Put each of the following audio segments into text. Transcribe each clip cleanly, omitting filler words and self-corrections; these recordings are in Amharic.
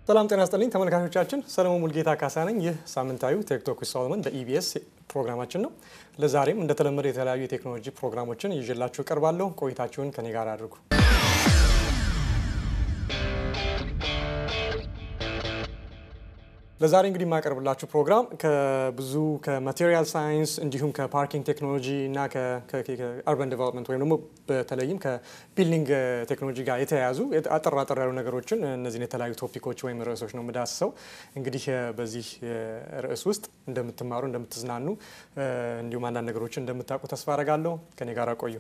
ሰላም ጤና ይስጥልኝ ተመልካቾቻችን ሰለሞን ሙልጌታ ካሳ ነኝ። ይህ ሳምንታዊው ቴክቶክ ዊዝ ሶሎሞን በኢቢኤስ ፕሮግራማችን ነው። ለዛሬም እንደተለመደ የተለያዩ የቴክኖሎጂ ፕሮግራሞችን ይዤላችሁ ቀርባለሁ። ቆይታችሁን ከኔ ጋር አድርጉ። ለዛሬ እንግዲህ ማቀርብላችሁ ፕሮግራም ከብዙ ከማቴሪያል ሳይንስ እንዲሁም ከፓርኪንግ ቴክኖሎጂ እና ከአርባን ዴቨሎፕመንት ወይም ደግሞ በተለይም ከቢልዲንግ ቴክኖሎጂ ጋር የተያያዙ አጠር ያሉ ነገሮችን እነዚህን የተለያዩ ቶፒኮች ወይም ርዕሶች ነው የምዳስሰው። እንግዲህ በዚህ ርዕስ ውስጥ እንደምትማሩ እንደምትዝናኑ እንዲሁም አንዳንድ ነገሮችን እንደምታውቁ ተስፋ አደርጋለሁ። ከኔ ጋር ቆዩ።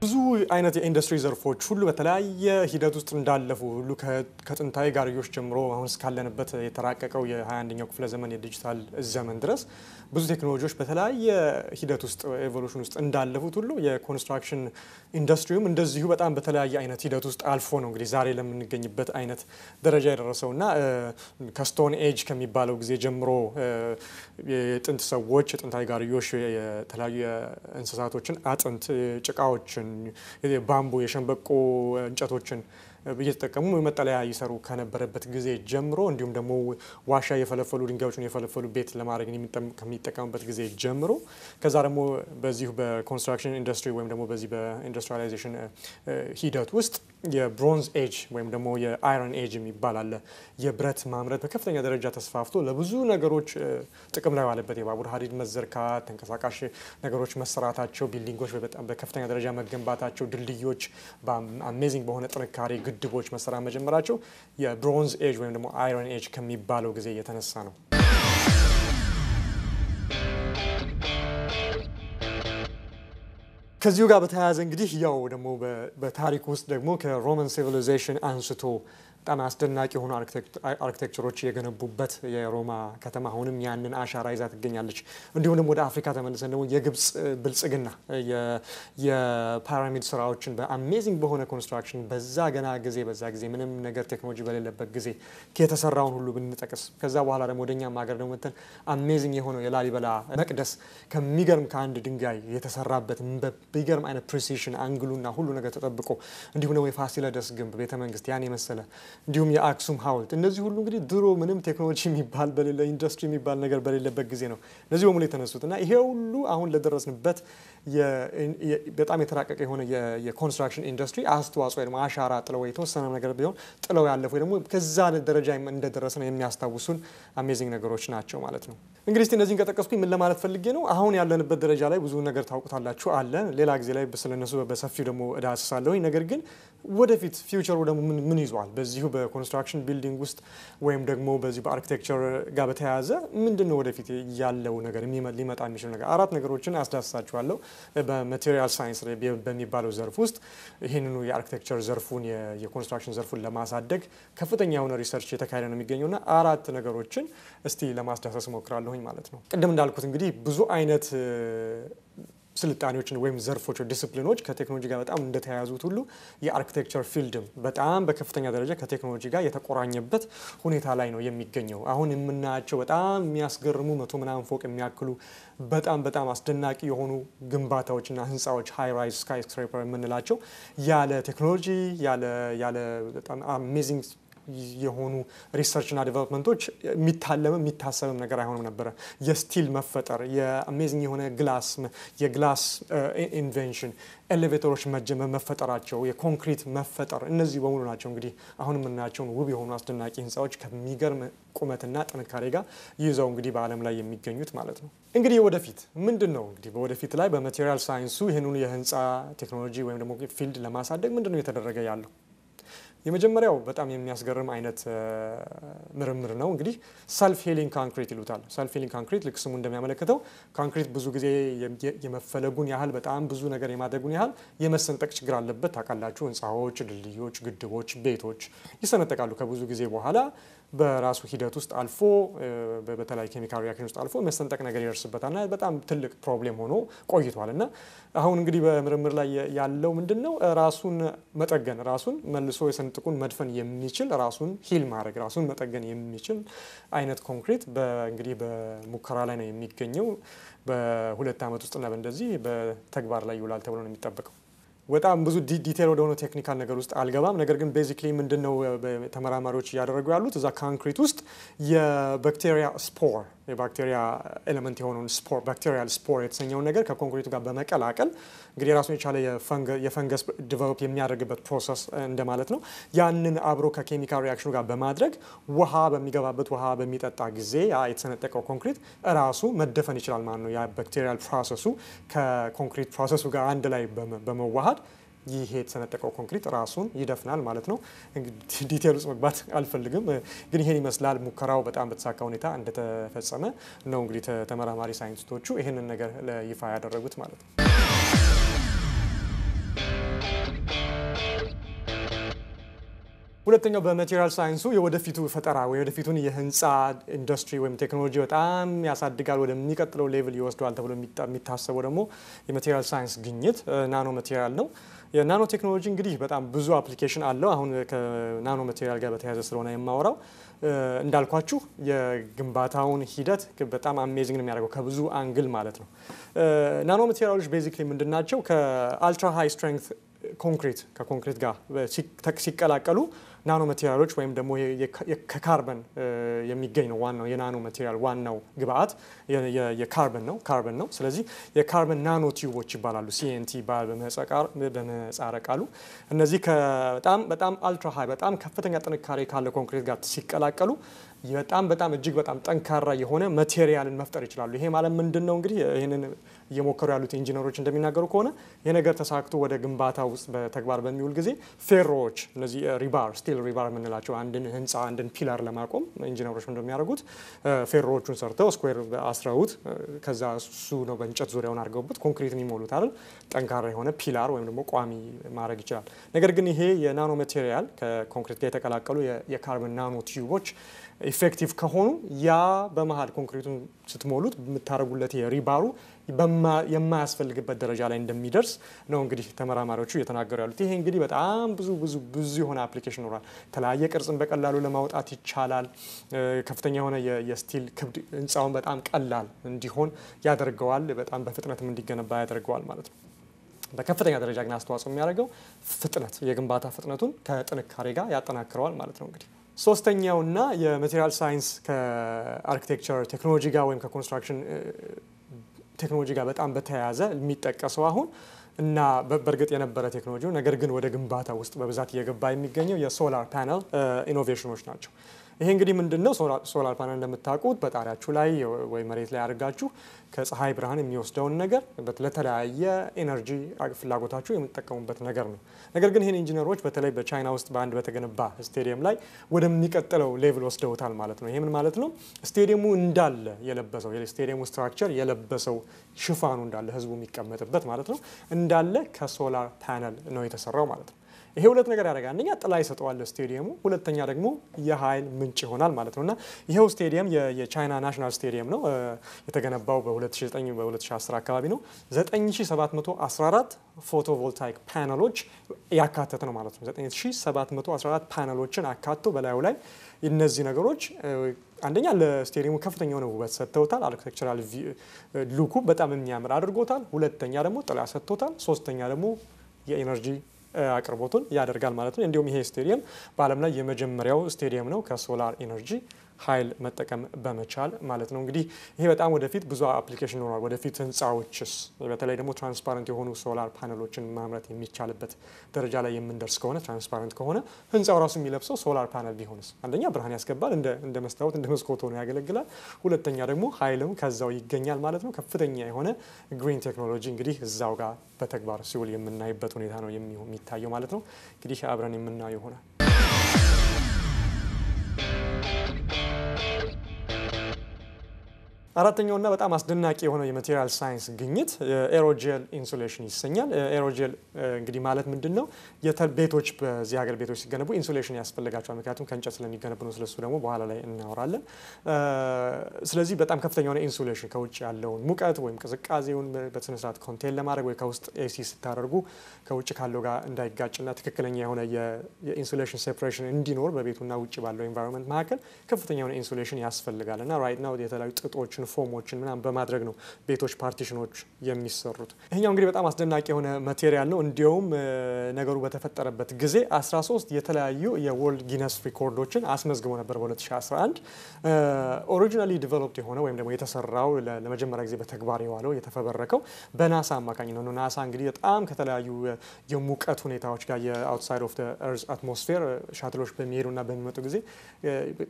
ብዙ አይነት የኢንዱስትሪ ዘርፎች ሁሉ በተለያየ ሂደት ውስጥ እንዳለፉ ሁሉ ከጥንታዊ ጋርዮሽ ጀምሮ አሁን እስካለንበት የተራቀቀው የ21ኛው ክፍለ ዘመን የዲጂታል ዘመን ድረስ ብዙ ቴክኖሎጂዎች በተለያየ ሂደት ውስጥ ኤቮሉሽን ውስጥ እንዳለፉት ሁሉ የኮንስትራክሽን ኢንዱስትሪውም እንደዚሁ በጣም በተለያየ አይነት ሂደት ውስጥ አልፎ ነው እንግዲህ ዛሬ ለምንገኝበት አይነት ደረጃ የደረሰውና ከስቶን ኤጅ ከሚባለው ጊዜ ጀምሮ የጥንት ሰዎች የጥንታዊ ጋርዮሽ የተለያዩ እንስሳቶችን አጥንት ጭቃዎችን ባምቡ የሸንበቆ እንጨቶችን እየተጠቀሙ መጠለያ ይሰሩ ከነበረበት ጊዜ ጀምሮ እንዲሁም ደግሞ ዋሻ የፈለፈሉ ድንጋዮችን የፈለፈሉ ቤት ለማድረግ ከሚጠቀሙበት ጊዜ ጀምሮ ከዛ ደግሞ በዚሁ በኮንስትራክሽን ኢንዱስትሪ ወይም ደግሞ በዚህ በኢንዱስትሪያላይዜሽን ሂደት ውስጥ የብሮንዝ ኤጅ ወይም ደግሞ የአይረን ኤጅ የሚባል አለ። የብረት ማምረት በከፍተኛ ደረጃ ተስፋፍቶ ለብዙ ነገሮች ጥቅም ላይ ዋለበት። የባቡር ሀዲድ መዘርጋት፣ ተንቀሳቃሽ ነገሮች መሰራታቸው፣ ቢልዲንጎች በጣም በከፍተኛ ደረጃ መገንባታቸው፣ ድልድዮች በአሜዚንግ በሆነ ጥንካሬ ግድቦች መሰራት መጀመራቸው የብሮንዝ ኤጅ ወይም ደግሞ አይረን ኤጅ ከሚባለው ጊዜ የተነሳ ነው። ከዚሁ ጋር በተያያዘ እንግዲህ ያው ደግሞ በታሪክ ውስጥ ደግሞ ከሮማን ሲቪላይዜሽን አንስቶ በጣም አስደናቂ የሆኑ አርኪቴክቸሮች የገነቡበት የሮማ ከተማ አሁንም ያንን አሻራ ይዛ ትገኛለች። እንዲሁም ደግሞ ወደ አፍሪካ ተመልሰን ደግሞ የግብጽ ብልጽግና የፒራሚድ ስራዎችን በአሜዚንግ በሆነ ኮንስትራክሽን በዛ ጊዜ ምንም ነገር ቴክኖሎጂ በሌለበት ጊዜ የተሰራውን ሁሉ ብንጠቅስ ከዛ በኋላ ደግሞ ወደኛም ሀገር ደግሞ መተን አሜዚንግ የሆነው የላሊበላ መቅደስ ከሚገርም ከአንድ ድንጋይ የተሰራበት በሚገርም አይነት ፕሪሲሽን አንግሉና ሁሉ ነገር ተጠብቆ እንዲሁም ደግሞ የፋሲለደስ ግንብ ቤተመንግስት ያን የመሰለ እንዲሁም የአክሱም ሐውልት እነዚህ ሁሉ እንግዲህ ድሮ ምንም ቴክኖሎጂ የሚባል በሌለ ኢንዱስትሪ የሚባል ነገር በሌለበት ጊዜ ነው እነዚህ በሙሉ የተነሱትና ይሄ ሁሉ አሁን ለደረስንበት በጣም የተራቀቀ የሆነ የኮንስትራክሽን ኢንዱስትሪ አስተዋጽኦ ወይ ደግሞ አሻራ ጥለው የተወሰነ ነገር ቢሆን ጥለው ያለፉ ደግሞ ከዛ ደረጃ እንደደረስን የሚያስታውሱን አሜዚንግ ነገሮች ናቸው ማለት ነው። እንግዲህ እነዚህን ከጠቀስኩኝ ምን ለማለት ፈልጌ ነው? አሁን ያለንበት ደረጃ ላይ ብዙ ነገር ታውቁታላችሁ አለ። ሌላ ጊዜ ላይ ስለነሱ በሰፊው ደግሞ እዳስሳለሁ። ነገር ግን ወደፊት ፊውቸሩ ደግሞ ምን ይዟል በዚሁ በኮንስትራክሽን ቢልዲንግ ውስጥ ወይም ደግሞ በዚህ በአርኪቴክቸር ጋር በተያያዘ ምንድነው ወደፊት ያለው ነገር ሊመጣ የሚችል ነገር አራት ነገሮችን አስዳስሳችኋለሁ። በማቴሪያል ሳይንስ ላይ በሚባለው ዘርፍ ውስጥ ይሄንኑ የአርኪቴክቸር ዘርፉን የኮንስትራክሽን ዘርፉን ለማሳደግ ከፍተኛ የሆነ ሪሰርች የተካሄደ ነው የሚገኘውና አራት ነገሮችን እስቲ ለማስዳሰስ ሞክራለሁኝ ማለት ነው። ቅድም እንዳልኩት እንግዲህ ብዙ አይነት ስልጣኔዎችን ወይም ዘርፎች ዲሲፕሊኖች ከቴክኖሎጂ ጋር በጣም እንደተያያዙት ሁሉ የአርኪቴክቸር ፊልድም በጣም በከፍተኛ ደረጃ ከቴክኖሎጂ ጋር የተቆራኘበት ሁኔታ ላይ ነው የሚገኘው። አሁን የምናያቸው በጣም የሚያስገርሙ 100 ምናምን ፎቅ የሚያክሉ በጣም አስደናቂ የሆኑ ግንባታዎችና ህንፃዎች ሃይ ራይዝ ስካይ ስክሬፐር የምንላቸው ያለ ቴክኖሎጂ ያለ በጣም አሜዚንግ የሆኑ ሪሰርችና ዴቨሎፕመንቶች የሚታሰብም ነገር አይሆንም ነበር። የስቲል መፈጠር የአሜዚንግ የሆነ የግላስ ኢንቬንሽን ኤሌቬተሮች መፈጠራቸው የኮንክሪት መፈጠር እነዚህ በሙሉ ናቸው እንግዲህ አሁን የምናያቸውን ውብ የሆኑ አስደናቂ ህንፃዎች ከሚገርም ቁመትና ጥንካሬ ጋር ይዘው እንግዲህ በዓለም ላይ የሚገኙት ማለት ነው። እንግዲህ ወደፊት ምንድነው እንግዲህ በወደፊት ላይ በማቴሪያል ሳይንሱ ይህንን የህንፃ ቴክኖሎጂ ወይም ደግሞ ፊልድ ለማሳደግ ምንድነው የተደረገ ያለው? የመጀመሪያው በጣም የሚያስገርም አይነት ምርምር ነው። እንግዲህ ሰልፍ ሂሊንግ ኮንክሪት ይሉታል። ሰልፍ ሂሊንግ ኮንክሪት ልክ ስሙ እንደሚያመለክተው ኮንክሪት ብዙ ጊዜ የመፈለጉን ያህል በጣም ብዙ ነገር የማደጉን ያህል የመሰንጠቅ ችግር አለበት። ታውቃላችሁ ህንፃዎች፣ ድልድዮች፣ ግድቦች፣ ቤቶች ይሰነጠቃሉ ከብዙ ጊዜ በኋላ በራሱ ሂደት ውስጥ አልፎ በተለያዩ ኬሚካል ሪአክሽን ውስጥ አልፎ መሰንጠቅ ነገር ይደርስበታልና በጣም ትልቅ ፕሮብሌም ሆኖ ቆይቷልና አሁን እንግዲህ በምርምር ላይ ያለው ምንድነው ራሱን መጠገን ራሱን መልሶ የሰንጥቁን መድፈን የሚችል ራሱን ሂል ማድረግ ራሱን መጠገን የሚችል አይነት ኮንክሪት እንግዲህ በሙከራ ላይ ነው የሚገኘው። በ2 ዓመት ውስጥና በእንደዚህ በተግባር ላይ ይውላል ተብሎ ነው የሚጠበቀው። በጣም ብዙ ዲቴል ወደ ሆነ ቴክኒካል ነገር ውስጥ አልገባም። ነገር ግን ቤዚክሊ ምንድነው ተመራማሪዎች እያደረጉ ያሉት እዛ ኮንክሪት ውስጥ የባክቴሪያ ስፖር የባክቴሪያ ኤሌመንት የሆነውን ስፖር ባክቴሪያል ስፖር የተሰኘውን ነገር ከኮንክሪቱ ጋር በመቀላቀል እንግዲህ ራሱን የቻለ የፈንገስ ዲቨሎፕ የሚያደርግበት ፕሮሰስ እንደማለት ነው። ያንን አብሮ ከኬሚካል ሪአክሽኑ ጋር በማድረግ ውሃ በሚገባበት ውሃ በሚጠጣ ጊዜ ያ የተሰነጠቀው ኮንክሪት ራሱ መደፈን ይችላል ማለት ነው። ያ ባክቴሪያል ፕሮሰሱ ከኮንክሪት ፕሮሰሱ ጋር አንድ ላይ በመዋሃድ ይሄ የተሰነጠቀው ኮንክሪት ራሱን ይደፍናል ማለት ነው። እንግዲህ ዲቴል ውስጥ መግባት አልፈልግም፣ ግን ይሄን ይመስላል። ሙከራው በጣም በተሳካ ሁኔታ እንደተፈጸመ ነው እንግዲህ ተመራማሪ ሳይንቲስቶቹ ይሄንን ነገር ይፋ ያደረጉት ማለት ነው። ሁለተኛው በማቴሪያል ሳይንሱ የወደፊቱ ፈጠራ ወይ ወደፊቱን የህንፃ ኢንዱስትሪ ወይም ቴክኖሎጂ በጣም ያሳድጋል ወደሚቀጥለው ሌቭል ይወስደዋል ተብሎ የሚታሰበው ደግሞ የማቴሪያል ሳይንስ ግኝት ናኖ ማቴሪያል ነው። የናኖ ቴክኖሎጂ እንግዲህ በጣም ብዙ አፕሊኬሽን አለው። አሁን ከናኖ ማቴሪያል ጋር በተያያዘ ስለሆነ የማወራው እንዳልኳችሁ የግንባታውን ሂደት በጣም አሜዚንግ ነው የሚያደርገው ከብዙ አንግል ማለት ነው። ናኖ ማቴሪያሎች ቤዚክሊ ምንድናቸው? ከአልትራ ሃይ ስትሬንግዝ ኮንክሪት ከኮንክሪት ጋር ሲቀላቀሉ ናኖ ማቴሪያሎች ወይም ደግሞ ከካርበን የሚገኝ ነው። ዋናው የናኖ ማቴሪያል ዋናው ግብአት የካርበን ነው። ስለዚህ የካርበን ናኖ ቲዩቦች ይባላሉ። ሲኤንቲ ይባላል በምህጻረ ቃሉ። እነዚህ በጣም አልትራ ሃይ በጣም ከፍተኛ ጥንካሬ ካለ ኮንክሪት ጋር ሲቀላቀሉ በጣም እጅግ በጣም ጠንካራ የሆነ ማቴሪያልን መፍጠር ይችላሉ። ይሄ ማለት ምንድነው? እንግዲህ ይሄንን እየሞከሩ ያሉት ኢንጂነሮች እንደሚናገሩ ከሆነ የነገር ተሳክቶ ወደ ግንባታ ውስጥ በተግባር በሚውል ጊዜ ፌሮዎች እነዚህ ስቲል ሪባር የምንላቸው አንድን ህንፃ አንድን ፒላር ለማቆም ኢንጂነሮች እንደሚያደርጉት ፌሮዎቹን ሰርተው ስኩዌር አስረውት ከዛ እሱ ነው በእንጨት ዙሪያውን አድርገውበት ኮንክሪትን ይሞሉት አይደል? ጠንካራ የሆነ ፒላር ወይም ደግሞ ቋሚ ማድረግ ይችላል። ነገር ግን ይሄ የናኖ ማቴሪያል ከኮንክሪት ጋር የተቀላቀሉ የካርበን ናኖ ቲዩቦች ኢፌክቲቭ ከሆኑ ያ በመሃል ኮንክሪቱን ስትሞሉት የምታደርጉለት የሪባሩ የማያስፈልግበት ደረጃ ላይ እንደሚደርስ ነው እንግዲህ ተመራማሪዎቹ እየተናገሩ ያሉት። ይሄ እንግዲህ በጣም ብዙ የሆነ አፕሊኬሽን ይኖራል። የተለያየ ቅርጽን በቀላሉ ለማውጣት ይቻላል። ከፍተኛ የሆነ የስቲል ክብድ ህንፃውን በጣም ቀላል እንዲሆን ያደርገዋል። በጣም በፍጥነትም እንዲገነባ ያደርገዋል ማለት ነው። በከፍተኛ ደረጃ ግን አስተዋጽኦ የሚያደርገው ፍጥነት የግንባታ ፍጥነቱን ከጥንካሬ ጋር ያጠናክረዋል ማለት ነው። እንግዲህ ሶስተኛውና የማቴሪያል ሳይንስ ከአርኪቴክቸር ቴክኖሎጂ ጋር ወይም ከኮንስትራክሽን ቴክኖሎጂ ጋር በጣም በተያያዘ የሚጠቀሰው አሁን እና በእርግጥ የነበረ ቴክኖሎጂ ነገር ግን ወደ ግንባታ ውስጥ በብዛት እየገባ የሚገኘው የሶላር ፓነል ኢኖቬሽኖች ናቸው። ይሄ እንግዲህ ምንድነው? ሶላር ፓነል እንደምታውቁት በጣሪያችሁ ላይ ወይ መሬት ላይ አድርጋችሁ ከፀሐይ ብርሃን የሚወስደውን ነገር ለተለያየ ኤነርጂ ፍላጎታችሁ የምትጠቀሙበት ነገር ነው። ነገር ግን ይሄን ኢንጂነሮች በተለይ በቻይና ውስጥ በአንድ በተገነባ ስቴዲየም ላይ ወደሚቀጥለው ሌቭል ወስደውታል ማለት ነው። ይሄ ምን ማለት ነው? ስቴዲየሙ እንዳለ የለበሰው የስቴዲየሙ ስትራክቸር የለበሰው ሽፋኑ እንዳለ ህዝቡ የሚቀመጥበት ማለት ነው እንዳለ ከሶላር ፓነል ነው የተሰራው ማለት ነው። ይሄ ሁለት ነገር ያደርጋል። አንደኛ ጥላ ይሰጠዋል ስቴዲየሙ፣ ሁለተኛ ደግሞ የኃይል ምንጭ ይሆናል ማለት ነውና ይሄው ስቴዲየም የቻይና ናሽናል ስቴዲየም ነው። የተገነባው በ2009 በ2010 አካባቢ ነው። 9714 ፎቶቮልታይክ ፓነሎች ያካተተ ነው ማለት ነው። 9714 ፓነሎችን አካቶ በላዩ ላይ እነዚህ ነገሮች አንደኛ ለስቴዲየሙ ከፍተኛ የሆነ ውበት ሰጥተውታል። አርኪቴክቸራል ሉኩ በጣም የሚያምር አድርጎታል። ሁለተኛ ደግሞ ጥላ ሰጥቶታል። ሶስተኛ ደግሞ የኤነርጂ አቅርቦቱን ያደርጋል ማለት ነው። እንዲሁም ይሄ ስቴዲየም በዓለም ላይ የመጀመሪያው ስቴዲየም ነው ከሶላር ኤነርጂ ኃይል መጠቀም በመቻል ማለት ነው። እንግዲህ ይሄ በጣም ወደፊት ብዙ አፕሊኬሽን ይኖራል። ወደፊት ህንፃዎችስ በተለይ ደግሞ ትራንስፓረንት የሆኑ ሶላር ፓነሎችን ማምረት የሚቻልበት ደረጃ ላይ የምንደርስ ከሆነ ትራንስፓረንት ከሆነ ህንፃው ራሱ የሚለብሰው ሶላር ፓነል ቢሆንስ? አንደኛ ብርሃን ያስገባል፣ እንደ መስታወት እንደ መስኮት ሆኖ ያገለግላል። ሁለተኛ ደግሞ ኃይልም ከዛው ይገኛል ማለት ነው። ከፍተኛ የሆነ ግሪን ቴክኖሎጂ እንግዲህ እዛው ጋር በተግባር ሲውል የምናይበት ሁኔታ ነው የሚታየው ማለት ነው። እንግዲህ አብረን የምናየው ይሆናል። አራተኛውና በጣም አስደናቂ የሆነው የማቴሪያል ሳይንስ ግኝት ኤሮጀል ኢንሱሌሽን ይሰኛል። ኤሮጀል እንግዲህ ማለት ምንድነው? ቤቶች በዚህ ሀገር ቤቶች ሲገነቡ ኢንሱሌሽን ያስፈልጋቸዋል። ምክንያቱም ከእንጨት ስለሚገነቡ ነው። ስለሱ ደግሞ በኋላ ላይ እናወራለን። ስለዚህ በጣም ከፍተኛ የሆነ ኢንሱሌሽን ከውጭ ያለውን ሙቀት ወይም ቅዝቃዜውን በስነ ስርዓት ኮንቴን ለማድረግ ወይ ከውስጥ ኤሲ ስታደርጉ ከውጭ ካለው ጋር እንዳይጋጭና ትክክለኛ የሆነ የኢንሱሌሽን ሴፕሬሽን እንዲኖር በቤቱና ውጭ ባለው ኤንቫይሮንመንት መካከል ከፍተኛ የሆነ ኢንሱሌሽን ያስፈልጋልና ራይት ናው የተለያዩ ጥጦችን ኢንሱሌሽን ፎሞችን ምናምን በማድረግ ነው ቤቶች ፓርቲሽኖች የሚሰሩት። ይሄኛው እንግዲህ በጣም አስደናቂ የሆነ ማቴሪያል ነው። እንዲያውም ነገሩ በተፈጠረበት ጊዜ 13 የተለያዩ የወርልድ ጊነስ ሪኮርዶችን አስመዝግቦ ነበር በ2011 ኦሪጂናሊ ዲቨሎፕድ የሆነ ወይም ደግሞ የተሰራው ለመጀመሪያ ጊዜ በተግባር የዋለው የተፈበረከው በናሳ አማካኝነት ነው። ናሳ እንግዲህ በጣም ከተለያዩ የሙቀት ሁኔታዎች ጋር የአውትሳይድ ኦፍ ዘ ኤርዝ አትሞስፌር ሻትሎች በሚሄዱና በሚመጡ ጊዜ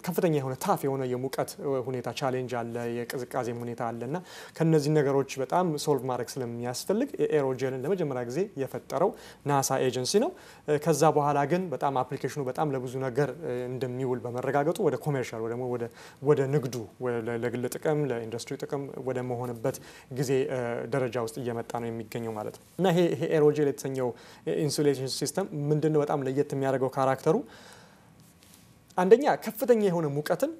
ከፍተኛ የሆነ ታፍ የሆነ የሙቀት ሁኔታ ቻሌንጅ አለ፣ የቅዝቃዜም ሁኔታ አለና ከነዚህ ነገሮች በጣም ሶልቭ ማድረግ ስለሚያስፈልግ ኤሮጀልን ለመጀመሪያ ጊዜ የፈጠረው ናሳ ኤጀንሲ ነው። ከዛ በኋላ ግን በጣም አፕሊኬሽኑ በጣም ለብዙ ነገር እንደሚውል በመረጋገጡ ወደ ኮሜርሻል ወይ ደግሞ ወደ ንግዱ ለግል ጥቅም ለኢንዱስትሪ ጥቅም ወደ መሆንበት ጊዜ ደረጃ ውስጥ እየመጣ ነው የሚገኘው ማለት ነው። እና ይሄ ኤሮጀል የተሰኘው ኢንሱሌሽን ሲስተም ምንድነው በጣም ለየት የሚያደርገው ካራክተሩ አንደኛ ከፍተኛ የሆነ ሙቀትን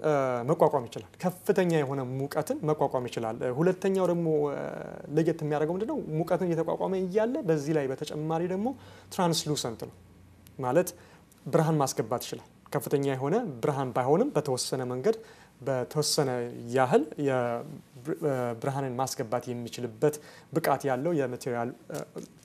መቋቋም ይችላል። ከፍተኛ የሆነ ሙቀትን መቋቋም ይችላል። ሁለተኛው ደግሞ ለየት የሚያደርገው ምንድነው ሙቀትን እየተቋቋመ እያለ በዚህ ላይ በተጨማሪ ደግሞ ትራንስሉሰንት ነው ማለት ብርሃን ማስገባት ይችላል። ከፍተኛ የሆነ ብርሃን ባይሆንም በተወሰነ መንገድ በተወሰነ ያህል ብርሃንን ማስገባት የሚችልበት ብቃት ያለው የማቴሪያል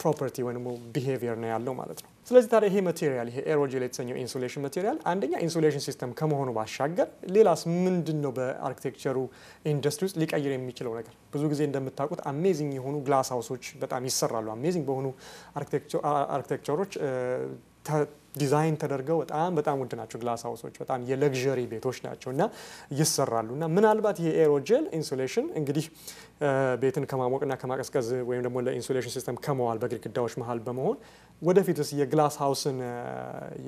ፕሮፐርቲ ወይም ቢሄቪየር ነው ያለው ማለት ነው። ስለዚህ ታዲያ ይሄ ማቴሪያል ይሄ ኤሮጀል የተሰኘው ኢንሱሌሽን ማቴሪያል አንደኛ ኢንሱሌሽን ሲስተም ከመሆኑ ባሻገር ሌላስ ምንድነው በአርኪቴክቸሩ ኢንዱስትሪ ውስጥ ሊቀይር የሚችለው ነገር? ብዙ ጊዜ እንደምታውቁት አሜዚንግ የሆኑ ግላስ ሃውሶች በጣም ይሰራሉ። አሜዚንግ በሆኑ አርኪቴክቸሮች ዲዛይን ተደርገው በጣም ውድ ናቸው። ግላስ ሃውሶች በጣም የለግዠሪ ቤቶች ናቸው እና ይሰራሉ እና ምናልባት የኤሮጀል ኢንሱሌሽን እንግዲህ ቤትን ከማሞቅና ከማቀዝቀዝ ወይም ደግሞ ለኢንሱሌሽን ሲስተም ከመዋል በግድግዳዎች መሃል በመሆን ወደፊትስ የግላስ ሃውስን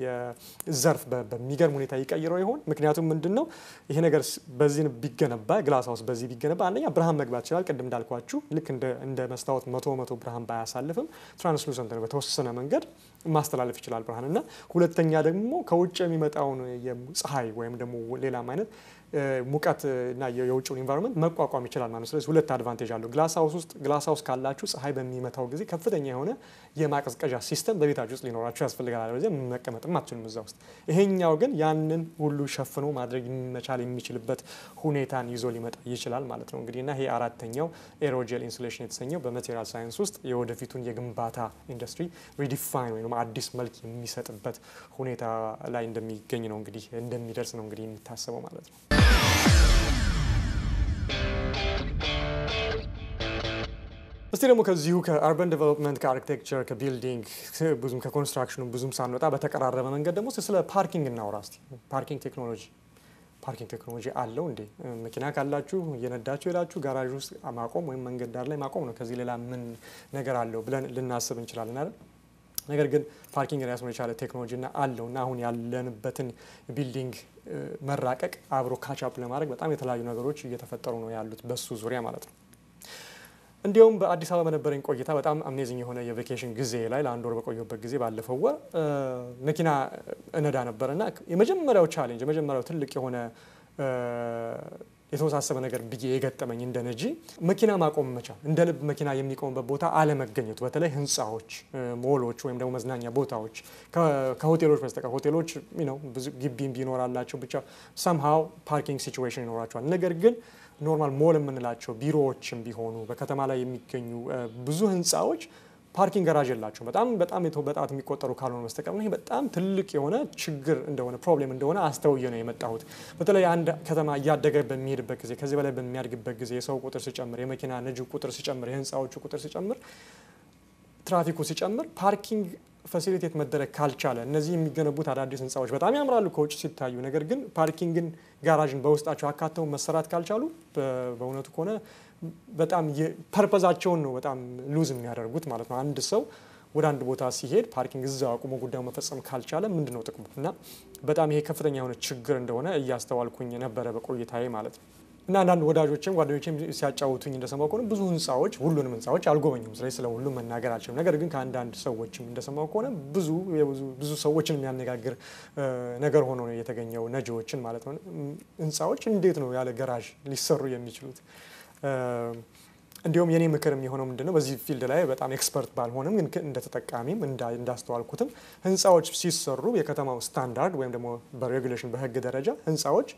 የዘርፍ በሚገርም ሁኔታ ይቀይረው ይሆን? ምክንያቱም ምንድነው ይሄ ነገር በዚህ ቢገነባ ግላስ ሃውስ በዚህ ቢገነባ አንደኛ ብርሃን መግባት ይችላል። ቅድም እንዳልኳችሁ ልክ እንደ መስታወት 100 ብርሃን ባያሳልፍም ትራንስሉሰንት ነው፣ በተወሰነ መንገድ ማስተላለፍ ይችላል ብርሃን እና ሁለተኛ ደግሞ ከውጭ የሚመጣውን ፀሐይ ወይም ደግሞ ሌላም አይነት ሙቀት እና የውጭውን ኢንቫይሮንመንት መቋቋም ይችላል ማለት ነው። ስለዚህ ሁለት አድቫንቴጅ አለው። ግላስ ሃውስ ካላችሁ ፀሐይ በሚመታው ጊዜ ከፍተኛ የሆነ የማቀዝቀዣ ሲስተም በቤታችሁ ውስጥ ሊኖራችሁ ያስፈልጋል። ስለዚህ መቀመጥም አትችሉም እዛ ውስጥ። ይሄኛው ግን ያንን ሁሉ ሸፍኖ ማድረግ መቻል የሚችልበት ሁኔታን ይዞ ሊመጣ ይችላል ማለት ነው። እንግዲህና ይሄ አራተኛው ኤሮጀል ኢንሱሌሽን የተሰኘው በማቴሪያል ሳይንስ ውስጥ የወደፊቱን የግንባታ ኢንዱስትሪ ሪዲፋይን ወይም አዲስ መልክ የሚሰጥበት ሁኔታ ላይ እንደሚገኝ ነው እንግዲህ እንደሚደርስ ነው እንግዲህ የሚታሰበው ማለት ነው። እስቲ ደግሞ ከዚሁ ከአርባን ዴቨሎፕመንት ከአርኪቴክቸር ከቢልዲንግ ብዙም ከኮንስትራክሽኑ ብዙም ሳንወጣ በተቀራረበ መንገድ ደግሞ ስለ ፓርኪንግ እናውራ እስቲ። ፓርኪንግ ቴክኖሎጂ አለው እንዴ? መኪና ካላችሁ እየነዳችሁ ሄዳችሁ ጋራዥ ውስጥ ማቆም ወይም መንገድ ዳር ላይ ማቆም ነው። ከዚህ ሌላ ምን ነገር አለው ብለን ልናስብ እንችላለን አይደል? ነገር ግን ፓርኪንግ ራሱን የቻለ ቴክኖሎጂና አለውና አሁን ያለንበትን ቢልዲንግ መራቀቅ አብሮ ካቻፕ ለማድረግ በጣም የተለያዩ ነገሮች እየተፈጠሩ ነው ያሉት በሱ ዙሪያ ማለት ነው። እንዲያውም በአዲስ አበባ በነበረኝ ቆይታ በጣም አሜዚንግ የሆነ የቬኬሽን ጊዜ ላይ ለአንድ ወር በቆየበት ጊዜ ባለፈው ወር መኪና እነዳ ነበርና የመጀመሪያው ቻሌንጅ የመጀመሪያው ትልቅ የሆነ የተወሳሰበ ነገር ብዬ የገጠመኝ እንደ ነጂ መኪና ማቆም መቻል፣ እንደ ልብ መኪና የሚቆምበት ቦታ አለመገኘቱ፣ በተለይ ህንፃዎች፣ ሞሎች ወይም ደግሞ መዝናኛ ቦታዎች ከሆቴሎች በስተቀር ሆቴሎች ብዙ ግቢም ቢኖራላቸው ብቻ somehow ፓርኪንግ ሲቹዌሽን ይኖራቸዋል። ነገር ግን ኖርማል ሞል የምንላቸው ቢሮዎችም ቢሆኑ በከተማ ላይ የሚገኙ ብዙ ህንፃዎች ፓርኪንግ ጋራጅ የላቸው በጣም በጣት የሚቆጠሩ ካልሆነ በስተቀር ይሄ በጣም ትልቅ የሆነ ችግር እንደሆነ ፕሮብሌም እንደሆነ አስተውዬ ነው የመጣሁት። በተለይ አንድ ከተማ እያደገ በሚሄድበት ጊዜ ከዚህ በላይ በሚያድግበት ጊዜ የሰው ቁጥር ሲጨምር፣ የመኪና ነጂው ቁጥር ሲጨምር፣ የህንፃዎቹ ቁጥር ሲጨምር፣ ትራፊኩ ሲጨምር ፓርኪንግ ፋሲሊቴት መደረግ ካልቻለ እነዚህ የሚገነቡት አዳዲስ ህንፃዎች በጣም ያምራሉ ከውጭ ሲታዩ፣ ነገር ግን ፓርኪንግን ጋራጅን በውስጣቸው አካተው መሰራት ካልቻሉ በእውነቱ ከሆነ በጣም ፐርፐዛቸውን ነው በጣም ሉዝ የሚያደርጉት ማለት ነው። አንድ ሰው ወደ አንድ ቦታ ሲሄድ ፓርኪንግ እዛው አቁሞ ጉዳዩን መፈጸም ካልቻለ ምንድነው ጥቅሙ? እና በጣም ይሄ ከፍተኛ የሆነ ችግር እንደሆነ እያስተዋልኩኝ ነበረ በቆይታዬ ማለት ነው። እና አንዳንድ ጓደኞቼም ሲያጫውቱኝ እንደሰማው ከሆነ ብዙ ህንፃዎች ሁሉንም ህንፃዎች አልጎበኙም፣ ስለዚህ ስለ ሁሉም መናገር አልችልም። ነገር ግን ከአንዳንድ ሰዎችም እንደሰማው ከሆነ ብዙ ሰዎችን የሚያነጋግር ነገር ሆኖ ነው የተገኘው ነጂዎችን ማለት ነው። ህንፃዎች እንዴት ነው ያለ ገራዥ ሊሰሩ የሚችሉት? እንዲሁም የኔ ምክር የሚሆነው ምንድነው በዚህ ፊልድ ላይ በጣም ኤክስፐርት ባልሆንም ግን እንደተጠቃሚም እንዳስተዋልኩትም ህንፃዎች ሲሰሩ የከተማው ስታንዳርድ ወይም ደግሞ በሬጉሌሽን በህግ ደረጃ ህንፃዎች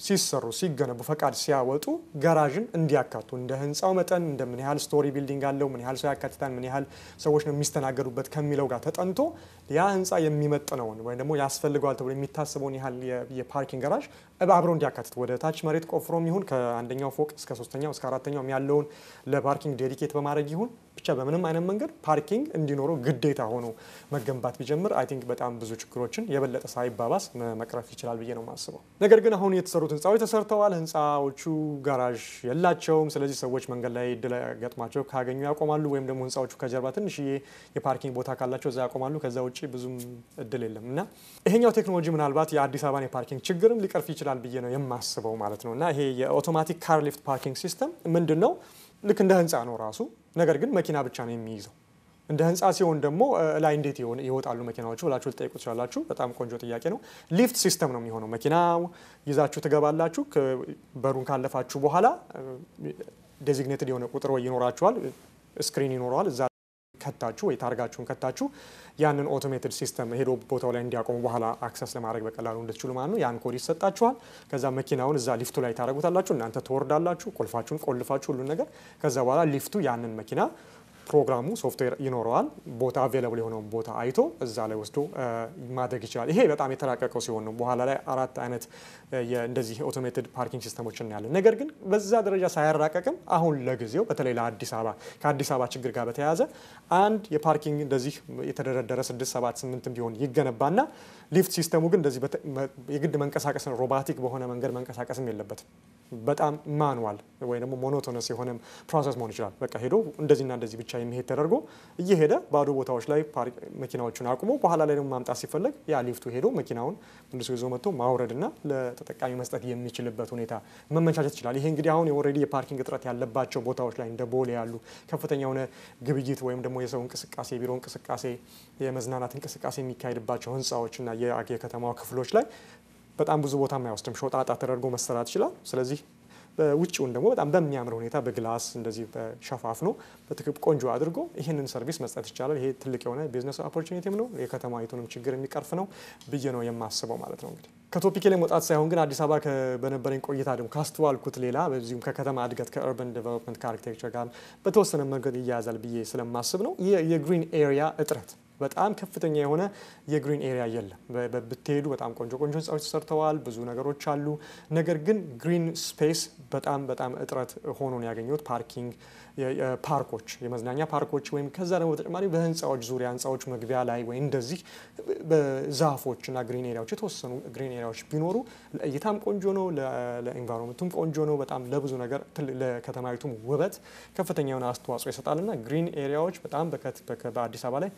ሲሰሩ ሲገነቡ ፈቃድ ሲያወጡ ጋራዥን እንዲያካቱ እንደ ህንጻው መጠን እንደምን ያህል ስቶሪ ቢልዲንግ አለው ምን ያህል ሰው ያካትታል ምን ያህል ሰዎች ነው የሚስተናገዱበት ከሚለው ጋር ተጠንቶ ያ ህንጻ የሚመጥነውን ወይ ደግሞ ያስፈልገዋል ተብሎ የሚታሰበውን ያህል የፓርኪንግ ጋራዥ አብሮ እንዲያካትት ወደ ታች መሬት ቆፍሮም ይሁን ከአንደኛው ፎቅ እስከ ሶስተኛው እስከ አራተኛው ያለውን ለፓርኪንግ ዴዲኬት በማድረግ ይሁን ብቻ በምንም አይነት መንገድ ፓርኪንግ እንዲኖረው ግዴታ ሆኖ መገንባት ቢጀምር አይ ቲንክ በጣም ብዙ ችግሮችን የበለጠ ሳይባባስ መቅረፍ ይችላል ብዬ ነው የማስበው። ነገር ግን አሁን የተሰሩት ህንጻዎች ተሰርተዋል። ህንጻዎቹ ጋራዥ የላቸውም። ስለዚህ ሰዎች መንገድ ላይ እድል ገጥሟቸው ካገኙ ያቆማሉ ወይም ደግሞ ህንጻዎቹ ከጀርባ ትንሽዬ የፓርኪንግ ቦታ ካላቸው እዛ ያቆማሉ። ከዛ ውጪ ብዙም እድል የለም እና ይሄኛው ቴክኖሎጂ ምናልባት የአዲስ አበባን የፓርኪንግ ችግርም ሊቀርፍ ይችላል ብዬ ነው የማስበው ማለት ነው። እና ይሄ የአውቶማቲክ ካር ሊፍት ፓርኪንግ ሲስተም ምንድነው? ልክ እንደ ህንጻ ነው ራሱ፣ ነገር ግን መኪና ብቻ ነው የሚይዘው። እንደ ህንጻ ሲሆን ደግሞ ላይ እንዴት ይወጣሉ መኪናዎቹ ብላችሁ ልጠይቁ ትችላላችሁ። በጣም ቆንጆ ጥያቄ ነው። ሊፍት ሲስተም ነው የሚሆነው። መኪናው ይዛችሁ ትገባላችሁ። በሩን ካለፋችሁ በኋላ ዴዚግኔትድ የሆነ ቁጥር ይኖራችኋል፣ ስክሪን ይኖረዋል። እዛ ከታችሁ ወይ ታርጋችሁን ከታችሁ ያንን ኦቶሜትድ ሲስተም ሄዶ ቦታው ላይ እንዲያቆሙ በኋላ አክሰስ ለማድረግ በቀላሉ እንድትችሉ ማለት ነው። ያን ኮድ ይሰጣችኋል። ከዛ መኪናውን እዛ ሊፍቱ ላይ ታረጉታላችሁ። እናንተ ትወርዳላችሁ፣ ቁልፋችሁን ቆልፋችሁ ሁሉን ነገር። ከዛ በኋላ ሊፍቱ ያንን መኪና ፕሮግራሙ ሶፍትዌር ይኖረዋል። ቦታ አቬለብል የሆነውን ቦታ አይቶ እዛ ላይ ወስዶ ማድረግ ይችላል። ይሄ በጣም የተራቀቀው ሲሆን ነው። በኋላ ላይ 4 አይነት እንደዚህ ኦቶሜትድ ፓርኪንግ ሲስተሞች እናያለን። ነገር ግን በዛ ደረጃ ሳያራቀቅም አሁን ለጊዜው በተለይ ለአዲስ አበባ ከአዲስ አበባ ችግር ጋር በተያያዘ አንድ የፓርኪንግ እንደዚህ የተደረደረ 6 7 8 ቢሆን ይገነባና ሊፍት ሲስተሙ ግን እንደዚህ የግድ መንቀሳቀስ ሮቦቲክ በሆነ መንገድ መንቀሳቀስም የለበትም። በጣም ማኑዋል ወይ ደግሞ ሞኖቶነስ የሆነ ፕሮሰስ መሆን ይችላል። በቃ ሄዶ እንደዚህና እንደዚህ ብቻ የሚሄድ ተደርጎ እየሄደ ባዶ ቦታዎች ላይ መኪናዎቹን አቁሞ በኋላ ላይ ደግሞ ማምጣት ሲፈልግ ያ ሊፍቱ ሄዶ መኪናውን መልሶ ይዞ መጥቶ ማውረድና ለተጠቃሚ መስጠት የሚችልበት ሁኔታ መመቻቸት ይችላል። ይሄ እንግዲህ አሁን ኦልሬዲ የፓርኪንግ እጥረት ያለባቸው ቦታዎች ላይ እንደ ቦሌ ያሉ ከፍተኛ የሆነ ግብይት ወይም ደግሞ የሰው እንቅስቃሴ የቢሮ እንቅስቃሴ የመዝናናት እንቅስቃሴ የሚካሄድባቸው ህንጻዎችና የከተማዋ ክፍሎች ላይ በጣም ብዙ ቦታ የማይወስድም ሾጣጣ ተደርጎ መሰራት ይችላል። ስለዚህ ውጭውን ደግሞ በጣም በሚያምር ሁኔታ በግላስ እንደዚህ በሸፋፍኖ በትክክል ቆንጆ አድርጎ ይህንን ሰርቪስ መስጠት ይቻላል። ይሄ ትልቅ የሆነ ቢዝነስ ኦፖርቹኒቲም ነው፣ የከተማይቱንም ችግር የሚቀርፍ ነው ብዬ ነው የማስበው ማለት ነው። እንግዲህ ከቶፒክ ላይ መውጣት ሳይሆን ግን አዲስ አበባ በነበረኝ ቆይታ ደግሞ ካስተዋልኩት ሌላ በዚሁም ከከተማ እድገት ከአርበን ዴቨሎፕመንት ከአርኪቴክቸር ጋር በተወሰነ መንገድ ይያያዛል ብዬ ስለማስብ ነው የግሪን ኤሪያ እጥረት። በጣም ከፍተኛ የሆነ የግሪን ኤሪያ የለም። ብትሄዱ በጣም ቆንጆ ህንጻዎች ተሰርተዋል፣ ብዙ ነገሮች አሉ። ነገር ግን ግሪን ስፔስ በጣም እጥረት ሆኖ ነው ያገኘሁት። ፓርኪንግ፣ ፓርኮች፣ የመዝናኛ ፓርኮች ወይም ከዛ ደግሞ በተጨማሪ በህንጻዎች ዙሪያ ህንጻዎች መግቢያ ላይ ወይ እንደዚህ በዛፎችና ግሪን ኤሪያዎች የተወሰኑ ግሪን ኤሪያዎች ቢኖሩ ለእይታም ቆንጆ ነው፣ ለኤንቫይሮንመንቱም ቆንጆ ነው። በጣም ለብዙ ነገር ለከተማይቱም ውበት ከፍተኛ የሆነ አስተዋጽኦ ይሰጣልና ግሪን ኤሪያዎች በጣም በአዲስ አበባ ላይ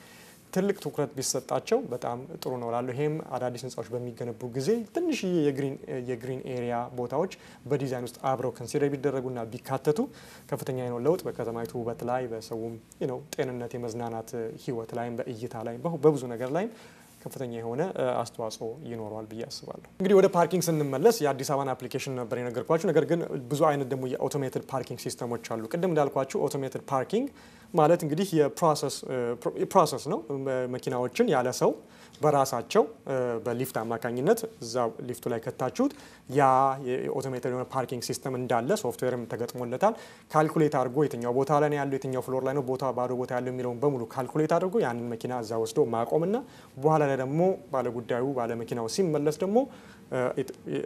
ትልቅ ትኩረት ቢሰጣቸው በጣም ጥሩ ነው እላለሁ። ይሄም አዳዲስ ህንጻዎች በሚገነቡ ጊዜ ትንሽዬ የግሪን ኤሪያ ቦታዎች በዲዛይን ውስጥ አብረው ኮንሲደር ቢደረጉና ቢካተቱ ከፍተኛ ነው ለውጥ በከተማይቱ ውበት ላይ በሰውም ጤንነት የመዝናናት ህይወት ላይም በእይታ ላይ በብዙ ነገር ላይ ከፍተኛ የሆነ አስተዋጽኦ ይኖረዋል ብዬ አስባለሁ። እንግዲህ ወደ ፓርኪንግ ስንመለስ የአዲስ አበባን አፕሊኬሽን ነበር የነገርኳችሁ። ነገር ግን ብዙ አይነት ደግሞ የአውቶሜትድ ፓርኪንግ ሲስተሞች አሉ። ቅድም እንዳልኳችሁ አውቶሜትድ ፓርኪንግ ማለት እንግዲህ የፕሮሰስ ነው። መኪናዎችን ያለ ሰው በራሳቸው በሊፍት አማካኝነት እዛ ሊፍቱ ላይ ከታችሁት ያ የአውቶሜትድ የሆነ ፓርኪንግ ሲስተም እንዳለ ሶፍትዌርም ተገጥሞለታል። ካልኩሌት አድርጎ የትኛው ቦታ ላይ ነው ያለው የትኛው ፍሎር ላይ ነው ባዶ ቦታ ያለው የሚለውን በሙሉ ካልኩሌት አድርጎ ያንን መኪና እዛ ወስዶ ማቆምና በኋላ ላይ ደግሞ ባለጉዳዩ ባለመኪናው ሲመለስ ደግሞ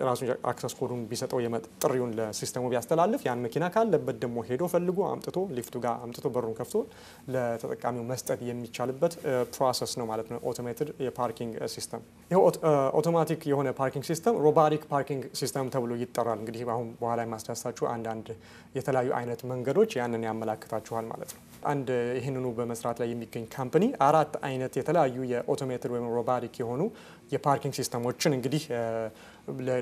ራሱን አክሰስ ኮዱን ቢሰጠው ጥሪውን ለሲስተሙ ቢያስተላልፍ ያን መኪና ካለበት ደግሞ ሄዶ ፈልጎ አምጥቶ ሊፍቱ ጋር አምጥቶ በሩን ከፍቶ ለተጠቃሚው መስጠት የሚቻልበት ፕሮሰስ ነው ማለት ነው አውቶሜትድ የፓርኪንግ ሲስተም። ይሄው አውቶማቲክ የሆነ ፓርኪንግ ሲስተም ሮቦቲክ ፓርኪንግ ሲስተም ተብሎ ይጠራል። እንግዲህ አሁን በኋላ የማስታወሳችሁ አንዳንድ የተለያዩ አይነት መንገዶች ያንን ያመላክታችኋል ማለት ነው። አንድ ይህንኑ በመስራት ላይ የሚገኝ ካምፓኒ 4 አይነት የተለያዩ የአውቶሜትድ ወይም ሮቦቲክ የሆኑ የፓርኪንግ ሲስተሞችን እንግዲህ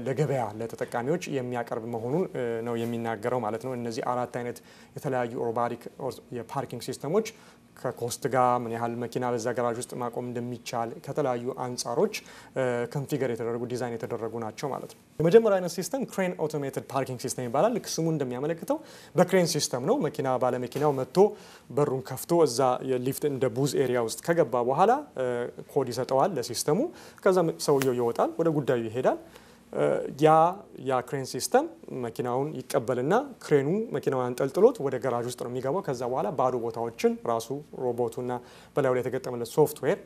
ለገበያ ለተጠቃሚዎች የሚያቀርብ መሆኑን ነው የሚናገረው ማለት ነው። እነዚህ 4 አይነት የተለያዩ ሮቦቲክ የፓርኪንግ ሲስተሞች ከኮስት ጋር ምን ያህል መኪና በዛ ጋራጅ ውስጥ ማቆም እንደሚቻል ከተለያዩ አንጻሮች ኮንፊገር የተደረጉ ዲዛይን የተደረጉ ናቸው ማለት ነው። የመጀመሪያው አይነት ሲስተም ክሬን አውቶሜትድ ፓርኪንግ ሲስተም ይባላል። ልክ ስሙ እንደሚያመለክተው በክሬን ሲስተም ነው። ባለመኪናው መጥቶ በሩን ከፍቶ እዛ የሊፍት እንደ ቡዝ ኤሪያ ውስጥ ከገባ በኋላ ኮድ ይሰጠዋል ለሲስተሙ። ከዛ ሰውየው ይወጣል፣ ወደ ጉዳዩ ይሄዳል። ያ ክሬን ሲስተም መኪናውን ይቀበልና ክሬኑ መኪናውን አንጠልጥሎት ወደ ጋራጅ ውስጥ ነው የሚገባው። ከዛ በኋላ ባዶ ቦታዎችን ራሱ ሮቦቱና በላዩ ላይ የተገጠመለት ሶፍትዌር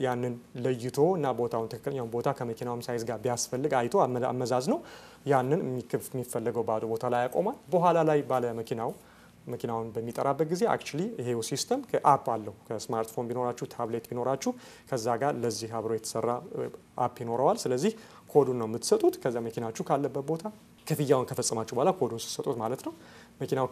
ያንን ለይቶ እና ቦታውን ትክክለኛውን ቦታ ከመኪናውም ሳይዝ ጋር ቢያስፈልግ አይቶ አመዛዝ ነው ያንን የሚፈለገው ባዶ ቦታ ላይ ያቆማል። በኋላ ላይ ባለ መኪናውን በሚጠራበት ጊዜ አክቹሊ ይሄው ሲስተም ከአፕ አለው። ከስማርትፎን ቢኖራችሁ ታብሌት ቢኖራችሁ ከዛ ጋር ለዚህ አብሮ የተሰራ አፕ ይኖረዋል። ስለዚህ ኮዱን ነው የምትሰጡት። ከዛ መኪናችሁ ካለበት ቦታ ክፍያውን ከፈጸማችሁ በኋላ ኮዱን ስትሰጡት ማለት ነው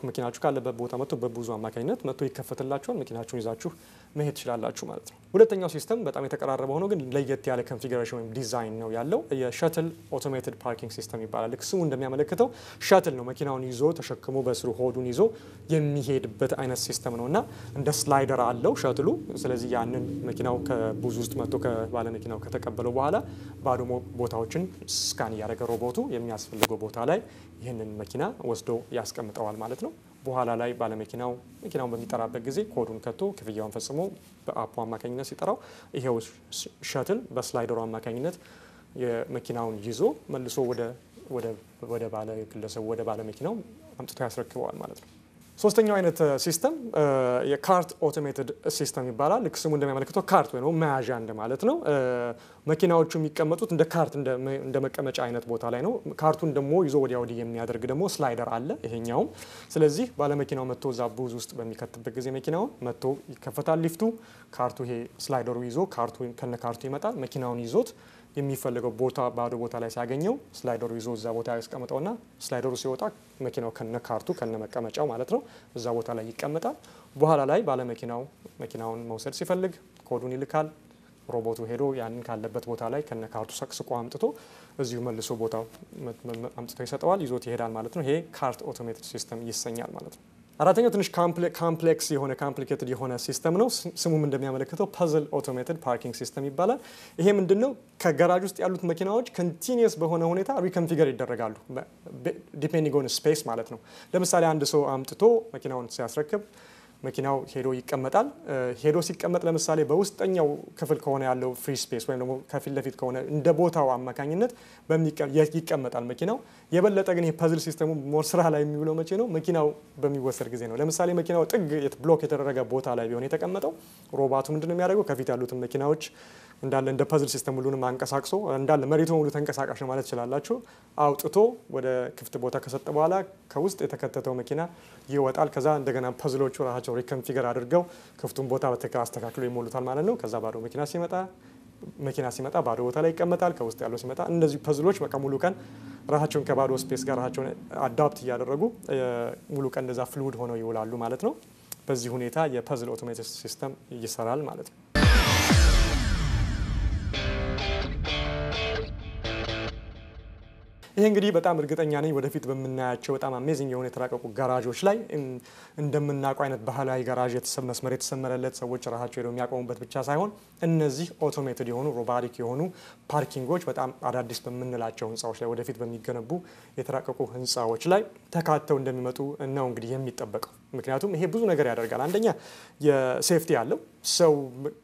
መኪናችሁ ካለበት ቦታ መጥቶ በብዙ አማካኝነት መጥቶ ይከፈትላችኋል። መኪናችሁን ይዛችሁ መሄድ ትችላላችሁ ማለት ነው። ሁለተኛው ሲስተም በጣም የተቀራረበ ሆኖ ግን ለየት ያለ ኮንፊግሬሽን ወይም ዲዛይን ነው ያለው። የሸትል ኦቶሜትድ ፓርኪንግ ሲስተም ይባላል። ልክ ስሙ እንደሚያመለክተው ሸትል ነው፣ መኪናውን ይዞ ተሸክሞ በስሩ ሆዱን ይዞ የሚሄድበት አይነት ሲስተም ነው እና እንደ ስላይደር አለው ሸትሉ። ስለዚህ ያንን መኪናው ከብዙ ውስጥ መጥቶ ከባለመኪናው ከተቀበለው በኋላ ባዶ ቦታዎችን ስካን እያደረገ ሮቦቱ የሚያስፈልገው ቦታ ላይ ይህንን መኪና ወስዶ ያስቀምጠዋል ማለት ነው። በኋላ ላይ መኪናውን በሚጠራበት ጊዜ ኮዱን ከቶ ክፍያውን ፈጽሞ በአፑ አማካኝነት ሲጠራው ይሄው ሸትል በስላይደሩ አማካኝነት የመኪናውን ይዞ መልሶ ወደ ባለ ግለሰቡ ወደ ባለ መኪናው አምጥቶ ያስረክበዋል ማለት ነው። ሶስተኛው አይነት ሲስተም የካርት ኦቶሜትድ ሲስተም ይባላል። ልክ ስሙ እንደሚያመለክተው ካርት ወይ ነው መያዣ እንደማለት ነው። መኪናዎቹ የሚቀመጡት እንደ ካርት እንደ መቀመጫ አይነት ቦታ ላይ ነው። ካርቱን ደግሞ ይዞ ወዲያ ወዲህ የሚያደርግ ደግሞ ስላይደር አለ ይሄኛውም። ስለዚህ ባለመኪናው መጥቶ እዛ ቡዝ ውስጥ በሚከትበት ጊዜ መኪናውን መጥቶ ይከፈታል ሊፍቱ። ካርቱ ይሄ ስላይደሩ ይዞ ከነ ካርቱ ይመጣል። መኪናውን ይዞት የሚፈልገው ቦታ ባዶ ቦታ ላይ ሲያገኘው ስላይደሩ ይዞ እዛ ቦታ ያስቀምጠውና ስላይደሩ ሲወጣ መኪናው ከነ ካርቱ ከነ መቀመጫው ማለት ነው እዛ ቦታ ላይ ይቀመጣል። በኋላ ላይ መኪናውን መውሰድ ሲፈልግ ኮዱን ይልካል። ሮቦቱ ሄዶ ያንን ካለበት ቦታ ላይ ከነ ካርቱ ሰቅስቆ አምጥቶ እዚሁ መልሶ ቦታው አምጥቶ ይሰጠዋል፣ ይዞት ይሄዳል ማለት ነው። ይሄ ካርት ኦቶሜትድ ሲስተም ይሰኛል ማለት ነው። አራተኛው ትንሽ ኮምፕሌክስ የሆነ ኮምፕሊኬትድ የሆነ ሲስተም ነው። ስሙም እንደሚያመለክተው ፐዝል ኦቶሜትድ ፓርኪንግ ሲስተም ይባላል። ይሄ ምንድነው? ከጋራጅ ውስጥ ያሉት መኪናዎች ኮንቲኒየስ በሆነ ሁኔታ ሪኮንፊገር ይደረጋሉ ዲፔንዲንግ ኦን ስፔስ ማለት ነው። ለምሳሌ አንድ ሰው አምጥቶ መኪናውን ሲያስረክብ መኪናው ሄዶ ይቀመጣል። ሄዶ ሲቀመጥ ለምሳሌ በውስጠኛው ክፍል ከሆነ ያለው ፍሪ ስፔስ ወይም ደግሞ ከፊት ለፊት ከሆነ እንደ ቦታው አማካኝነት ይቀመጣል መኪናው። የበለጠ ግን የፐዝል ሲስተሙ ሞር ስራ ላይ የሚውለው መቼ ነው? መኪናው በሚወሰድ ጊዜ ነው። ለምሳሌ መኪናው ጥግ ብሎክ የተደረገ ቦታ ላይ ቢሆን የተቀመጠው ሮቦቱ ምንድነው የሚያደርገው? ከፊት ያሉትን መኪናዎች እንዳለ እንደ ፐዝል ሲስተም ሁሉንም አንቀሳቅሶ እንዳለ መሬቱ ሙሉ ተንቀሳቃሽ ነው ማለት ይችላላችሁ አውጥቶ ወደ ክፍት ቦታ ከሰጠ በኋላ ከውስጥ የተከተተው መኪና ይወጣል። ከዛ እንደገና ፐዝሎቹ ራሳቸው ሪኮንፊገር አድርገው ክፍቱን ቦታ በትክክል አስተካክሎ ይሞሉታል ማለት ነው። ከዛ ባዶ መኪና ሲመጣ ባዶ ቦታ ላይ ይቀመጣል። ከውስጥ ያለው ሲመጣ እነዚህ ፐዝሎች በቃ ሙሉ ቀን ራሳቸውን ከባዶ ስፔስ ጋር ራሳቸውን አዳፕት እያደረጉ ሙሉ ቀን እንደዛ ፍሉድ ሆነው ይውላሉ ማለት ነው። በዚህ ሁኔታ የፐዝል ኦቶሜትድ ሲስተም ይሰራል ማለት ነው። ይሄ እንግዲህ በጣም እርግጠኛ ነኝ ወደፊት በምናያቸው በጣም አሜዚንግ የሆነ የተራቀቁ ጋራጆች ላይ እንደምናውቀው አይነት ባህላዊ ጋራጅ መስመር የተሰመረለት ሰዎች ራሳቸው ሄደው የሚያቆሙበት ብቻ ሳይሆን እነዚህ ኦቶሜትድ የሆኑ ሮቦቲክ የሆኑ ፓርኪንጎች በጣም አዳዲስ በምንላቸው ህንፃዎች ላይ ወደፊት በሚገነቡ የተራቀቁ ህንፃዎች ላይ ተካተው እንደሚመጡ ነው እንግዲህ የሚጠበቀው። ምክንያቱም ይሄ ብዙ ነገር ያደርጋል። አንደኛ የሴፍቲ ያለው ሰው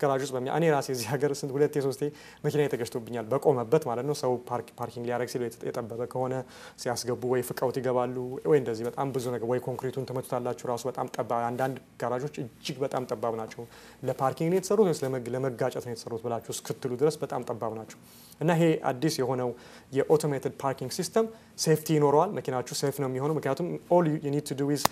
ጋራጅ ውስጥ እኔ ራሴ እዚህ ሀገር ስንት 2-3 መኪና የተገጭቶብኛል በቆመበት ማለት ነው። ሰው ፓርኪንግ ሊያደርግ ሲል የጠበበ ከሆነ ሲያስገቡ ወይ ፍቃውት ይገባሉ ወይ እንደዚህ በጣም ብዙ ነገር ወይ ኮንክሪቱን ተመቱታላችሁ ራሱ በጣም ጠባብ። አንዳንድ ጋራጆች እጅግ በጣም ጠባብ ናቸው። ለፓርኪንግ ነው የተሰሩት ወይስ ለመጋጨት ነው የተሰሩት ብላችሁ እስክትሉ ድረስ በጣም ጠባብ ናቸው። እና ይሄ አዲስ የሆነው የኦቶሜትድ ፓርኪንግ ሲስተም ሴፍቲ ይኖረዋል። መኪናችሁ ሴፍ ነው የሚሆነው። ምክንያቱም ኦል ዩ ኒድ ቱ ዱ ኢዝ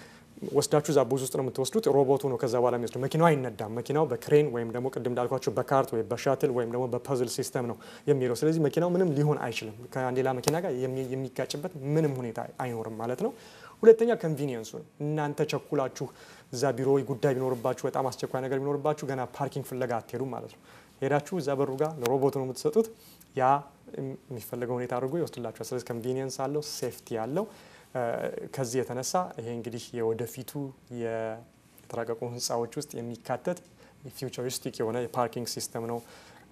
ወስዳችሁ እዛ ቡዝ ውስጥ ነው የምትወስዱት። ሮቦቱ ነው ከዛ በኋላ የሚወስደው። መኪናው አይነዳም። መኪናው በክሬን ወይም ደግሞ ቅድም እንዳልኳቸው በካርት ወይ በሻትል ወይም ደግሞ በፐዝል ሲስተም ነው የሚሄደው። ስለዚህ መኪናው ምንም ሊሆን አይችልም። ከሌላ መኪና ጋር የሚጋጭበት ምንም ሁኔታ አይኖርም ማለት ነው። ሁለተኛ ኮንቪኒየንሱ ነው። እናንተ ቸኩላችሁ እዛ ቢሮ ጉዳይ ቢኖርባችሁ በጣም አስቸኳይ ነገር ቢኖርባችሁ ገና ፓርኪንግ ፍለጋ አትሄዱም ማለት ነው። ሄዳችሁ እዛ በሩ ጋር ለሮቦቱ ነው የምትሰጡት። ያ የሚፈልገው ሁኔታ አድርጎ ይወስድላችኋል። ስለዚህ ኮንቪኒየንስ አለው፣ ሴፍቲ አለው። ከዚህ የተነሳ ይሄ እንግዲህ የወደፊቱ የተራቀቁ ህንፃዎች ውስጥ የሚካተት ፊውቸሪስቲክ የሆነ የፓርኪንግ ሲስተም ነው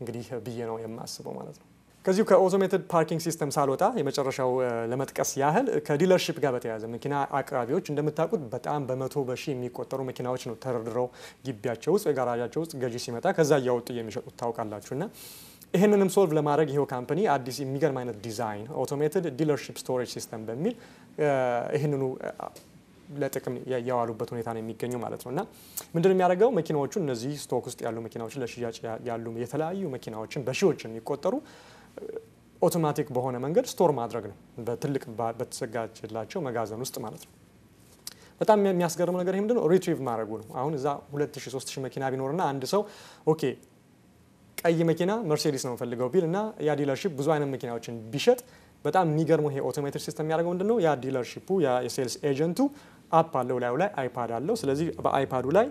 እንግዲህ ብዬ ነው የማስበው ማለት ነው። ከዚሁ ከኦቶሜትድ ፓርኪንግ ሲስተም ሳልወጣ የመጨረሻው ለመጥቀስ ያህል ከዲለርሺፕ ጋር በተያያዘ መኪና አቅራቢዎች እንደምታውቁት በጣም በመቶ በሺህ የሚቆጠሩ መኪናዎች ነው ተደርድረው ግቢያቸው ውስጥ ወይ ጋራጃቸው ውስጥ ገዢ ሲመጣ ከዛ እያወጡ የሚሸጡት ታውቃላችሁና ይሄንንም ሶልቭ ለማድረግ ይሄው ካምፓኒ አዲስ የሚገርም አይነት ዲዛይን አውቶሜትድ ዲለርሺፕ ስቶሬጅ ሲስተም በሚል ይሄንኑ ለጥቅም ያዋሉበት ሁኔታ ነው የሚገኘው ማለት ነው። እና ምንድነው የሚያደርገው መኪናዎቹ እነዚህ ስቶክ ውስጥ ያሉ መኪናዎችን ለሽያጭ ያሉ የተለያዩ መኪናዎችን በሺዎች የሚቆጠሩ አውቶማቲክ በሆነ መንገድ ስቶር ማድረግ ነው በትልቅ በተዘጋጀላቸው መጋዘን ውስጥ ማለት ነው። በጣም የሚያስገርመው ነገር ይሄ ምንድነው ሪትሪቭ ማድረጉ ነው። አሁን እዛ 2000 3000 መኪና ቢኖርና አንድ ሰው ኦኬ ቀይ መኪና መርሴዲስ ነው ፈልገው ቢልና ያ ዲለርሺፕ ብዙ አይነት መኪናዎችን ቢሸጥ በጣም የሚገርመው ይሄ አውቶሜትድ ሲስተም የሚያደርገው ምንድነው ያ ዲለርሺፑ ያ የሴልስ ኤጀንቱ አፕ አለው ላይ አይፓድ አለው። ስለዚህ በአይፓዱ ላይ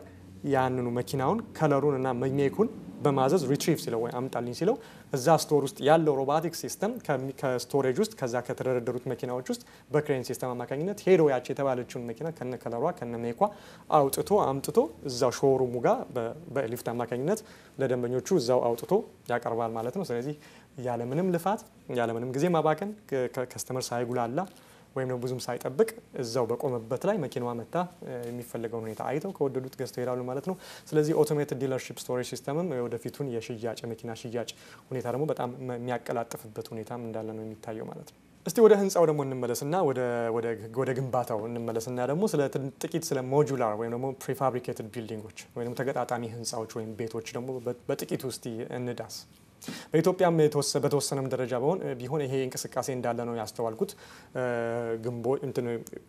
ያንኑ መኪናውን ከለሩን እና ሜኩን በማዘዝ ሪትሪቭ ሲለው ወይ አምጣልኝ ሲለው እዛ ስቶር ውስጥ ያለው ሮቦቲክ ሲስተም ከስቶሬጅ ውስጥ ከዛ ከተደረደሩት መኪናዎች ውስጥ በክሬን ሲስተም አማካኝነት ሄዶ ያቺ የተባለችውን መኪና ከነ ከለሯ ከነ ሜኳ አውጥቶ አምጥቶ እዛው ሾሩሙ ጋር በሊፍት አማካኝነት ለደንበኞቹ እዛው አውጥቶ ያቀርባል ማለት ነው። ስለዚህ ያለምንም ልፋት ያለምንም ጊዜ ማባከን ከስተመር ሳይጉላላ ወይም ነው ብዙም ሳይጠብቅ እዛው በቆመበት ላይ መኪናዋ መጣ የሚፈልገውን ሁኔታ አይተው ከወደዱት ገዝተው ይላሉ ማለት ነው። ስለዚህ አውቶሜትድ ዲለርሺፕ ስቶሬጅ ሲስተምም ወደፊቱን የሽያጭ መኪና ሽያጭ ሁኔታ ደግሞ በጣም የሚያቀላጥፍበት ሁኔታም እንዳለ ነው የሚታየው ማለት ነው። እስቲ ወደ ህንጻው ደግሞ እንመለስና ወደ ግንባታው እንመለስና ደግሞ ስለ ጥቂት ስለ ሞጁላር ወይም ደግሞ ፕሪፋብሪኬትድ ቢልዲንጎች ወይም ተገጣጣሚ ህንጻዎች ወይም ቤቶች ደግሞ በጥቂቱ እስቲ እንዳስ በኢትዮጵያም በተወሰነም ደረጃ ቢሆን ይሄ እንቅስቃሴ እንዳለ ነው ያስተዋልኩት።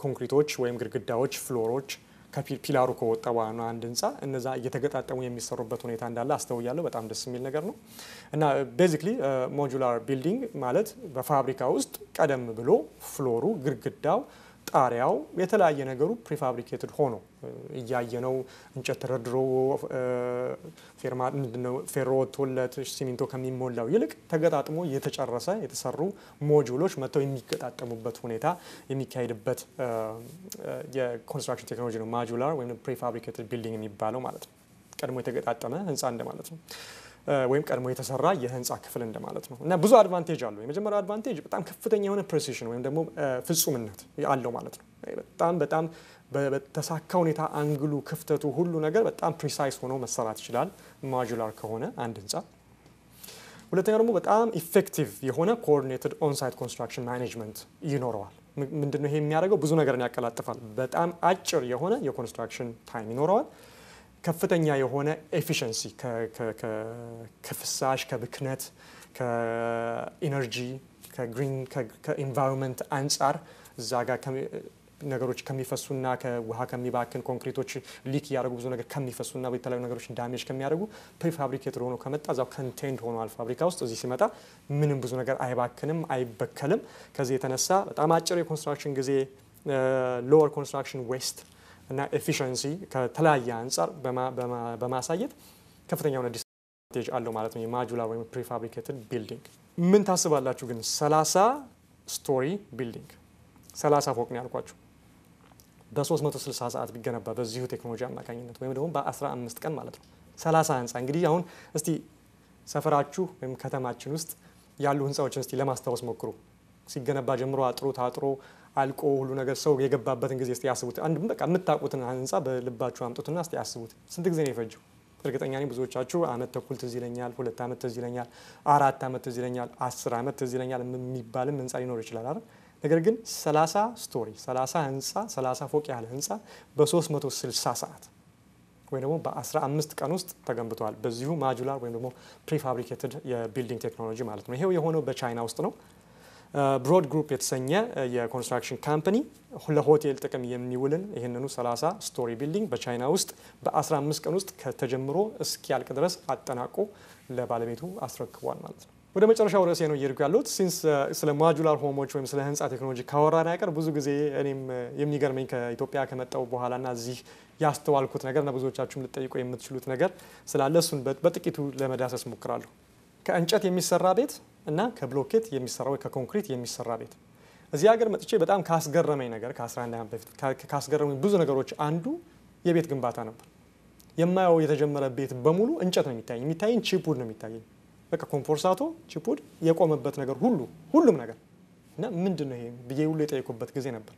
ኮንክሪቶች ወይም ግድግዳዎች ፍሎሮች ከፒላሩ ከወጣ በኋላ አንድ ህንጻ እነዛ እየተገጣጠሙ የሚሰሩበት ሁኔታ እንዳለ አስተውያለሁ። በጣም ደስ የሚል ነገር ነው። እና ቤዚክሊ ሞጁላር ቢልዲንግ ማለት በፋብሪካ ውስጥ ቀደም ብሎ ፍሎሩ ግድግዳው ጣሪያው የተለያየ ነገሩ ፕሪፋብሪኬትድ ሆኖ እያየነው እንጨት ተደርድሮ ፌሮ ወጥቶለት ሲሚንቶ ከሚሞላው ይልቅ ተገጣጥሞ የተጨረሰ የተሰሩ ሞጁሎች መጥተው የሚገጣጠሙበት ሁኔታ የሚካሄድበት የኮንስትራክሽን ቴክኖሎጂ ነው ሞጁላር ወይም ፕሪፋብሪኬትድ ቢልዲንግ የሚባለው ማለት ነው። ቀድሞ የተገጣጠመ ህንጻ እንደማለት ነው ወይም ቀድሞ የተሰራ የህንጻ ክፍል እንደማለት ነው። እና ብዙ አድቫንቴጅ አለው። የመጀመሪያው አድቫንቴጅ በጣም ከፍተኛ የሆነ ፕሪሲዥን ወይም ደግሞ ፍጹምነት አለው ማለት ነው። በጣም በተሳካ ሁኔታ አንግሉ ክፍተቱ ሁሉ ነገር በጣም ፕሪሳይስ ሆኖ መሰራት ይችላል ሞጁላር ከሆነ አንድ ህንጻ። ሁለተኛው ደግሞ በጣም ኢፌክቲቭ የሆነ ኮኦርዲኔትድ ኦንሳይት ኮንስትራክሽን ማኔጅመንት ይኖረዋል። ምንድነው ይሄ የሚያደርገው? ብዙ ነገርን ያቀላጥፋል። በጣም አጭር የሆነ የኮንስትራክሽን ታይም ይኖረዋል። ከፍተኛ የሆነ ኤፊሽንሲ ከፍሳሽ ከብክነት ከኢነርጂ ከግሪን ከኢንቫይሮንመንት አንጻር እዛ ጋር ነገሮች ከሚፈሱና ከውሃ ከሚባክን ኮንክሪቶች ሊክ እያደረጉ ብዙ ነገር ከሚፈሱና የተለያዩ ነገሮች ዳሜጅ ከሚያደርጉ ፕሪፋብሪኬትድ ሆኖ ከመጣ እዛው ኮንቴንድ ሆኗል ፋብሪካ ውስጥ። እዚህ ሲመጣ ምንም ብዙ ነገር አይባክንም አይበከልም። ከዚህ የተነሳ በጣም አጭር የኮንስትራክሽን ጊዜ ሎወር ኮንስትራክሽን ዌስት እና ኤፊሽንሲ ከተለያየ አንጻር በማሳየት ከፍተኛ የሆነ ዲስአድቫንቴጅ አለው ማለት ነው የሞጁላር ወይም ፕሪፋብሪኬትድ ቢልዲንግ። ምን ታስባላችሁ ግን 30 ስቶሪ ቢልዲንግ 30 ፎቅ ነው ያልኳችሁ በ360 ሰዓት ቢገነባ በዚሁ ቴክኖሎጂ አማካኝነት ወይም ደግሞ በ15 ቀን ማለት ነው 30 ህንጻ። እንግዲህ አሁን እስቲ ሰፈራችሁ ወይም ከተማችን ውስጥ ያሉ ህንጻዎችን እስቲ ለማስታወስ ሞክሩ። ሲገነባ ጀምሮ አጥሮ ታጥሮ አልቆ ሁሉ ነገር ሰው የገባበትን ጊዜ እስቲ ያስቡት። አንድ በቃ የምታውቁትን ህንጻ በልባችሁ አምጡትና እስቲ ያስቡት። ስንት ጊዜ ነው የፈጀው? እርግጠኛ ነኝ ብዙዎቻችሁ ዓመት ተኩል ትዝ ይለኛል፣ 2 ዓመት ትዝ ይለኛል፣ 4 ዓመት ትዝ ይለኛል፣ 10 ዓመት ትዝ ይለኛል የሚባልም ህንጻ ሊኖር ይችላል አይደል? ነገር ግን 30 ስቶሪ 30 ህንጻ 30 ፎቅ ያለ ህንጻ በ360 ሰዓት ወይ ደግሞ በ15 ቀን ውስጥ ተገንብቷል በዚሁ ሞጁላር ወይም ደግሞ ፕሪፋብሪኬትድ የቢልዲንግ ቴክኖሎጂ ማለት ነው። ይሄው የሆነው በቻይና ውስጥ ነው። ብሮድ ግሩፕ የተሰኘ የኮንስትራክሽን ካምፓኒ ለሆቴል ጥቅም የሚውልን ይህንኑ 30 ስቶሪ ቢልዲንግ በቻይና ውስጥ በ15 ቀን ውስጥ ከተጀምሮ እስኪያልቅ ድረስ አጠናቆ ለባለቤቱ አስረክቧል ማለት ነው። ወደ መጨረሻው ርዕሴ ነው እየሄድኩ ያለሁት። ሲንስ ስለ ሞጁላር ሆሞች ወይም ስለ ህንጻ ቴክኖሎጂ ካወራን አይቀር ብዙ ጊዜ እኔም የሚገርመኝ ከኢትዮጵያ ከመጣው በኋላና እዚህ ያስተዋልኩት ነገርና ብዙዎቻችሁም ልትጠይቁ የምትችሉት ነገር ስላለ እሱን በጥቂቱ ለመዳሰስ ሞክራለሁ። ከእንጨት የሚሰራ ቤት እና ከብሎኬት የሚሰራ ወይ ከኮንክሪት የሚሰራ ቤት እዚህ ሀገር መጥቼ በጣም ካስገረመኝ ነገር ከ11 ዓመት በፊት ካስገረመኝ ብዙ ነገሮች አንዱ የቤት ግንባታ ነበር። የማየው የተጀመረ ቤት በሙሉ እንጨት ነው የሚታየኝ ቺፑድ ነው የሚታየኝ። በቃ ኮምፖርሳቶ ቺፑድ የቆመበት ነገር ሁሉም ነገር እና ምንድነው ይሄ ብዬ ሁሉ የጠየቁበት ጊዜ ነበር።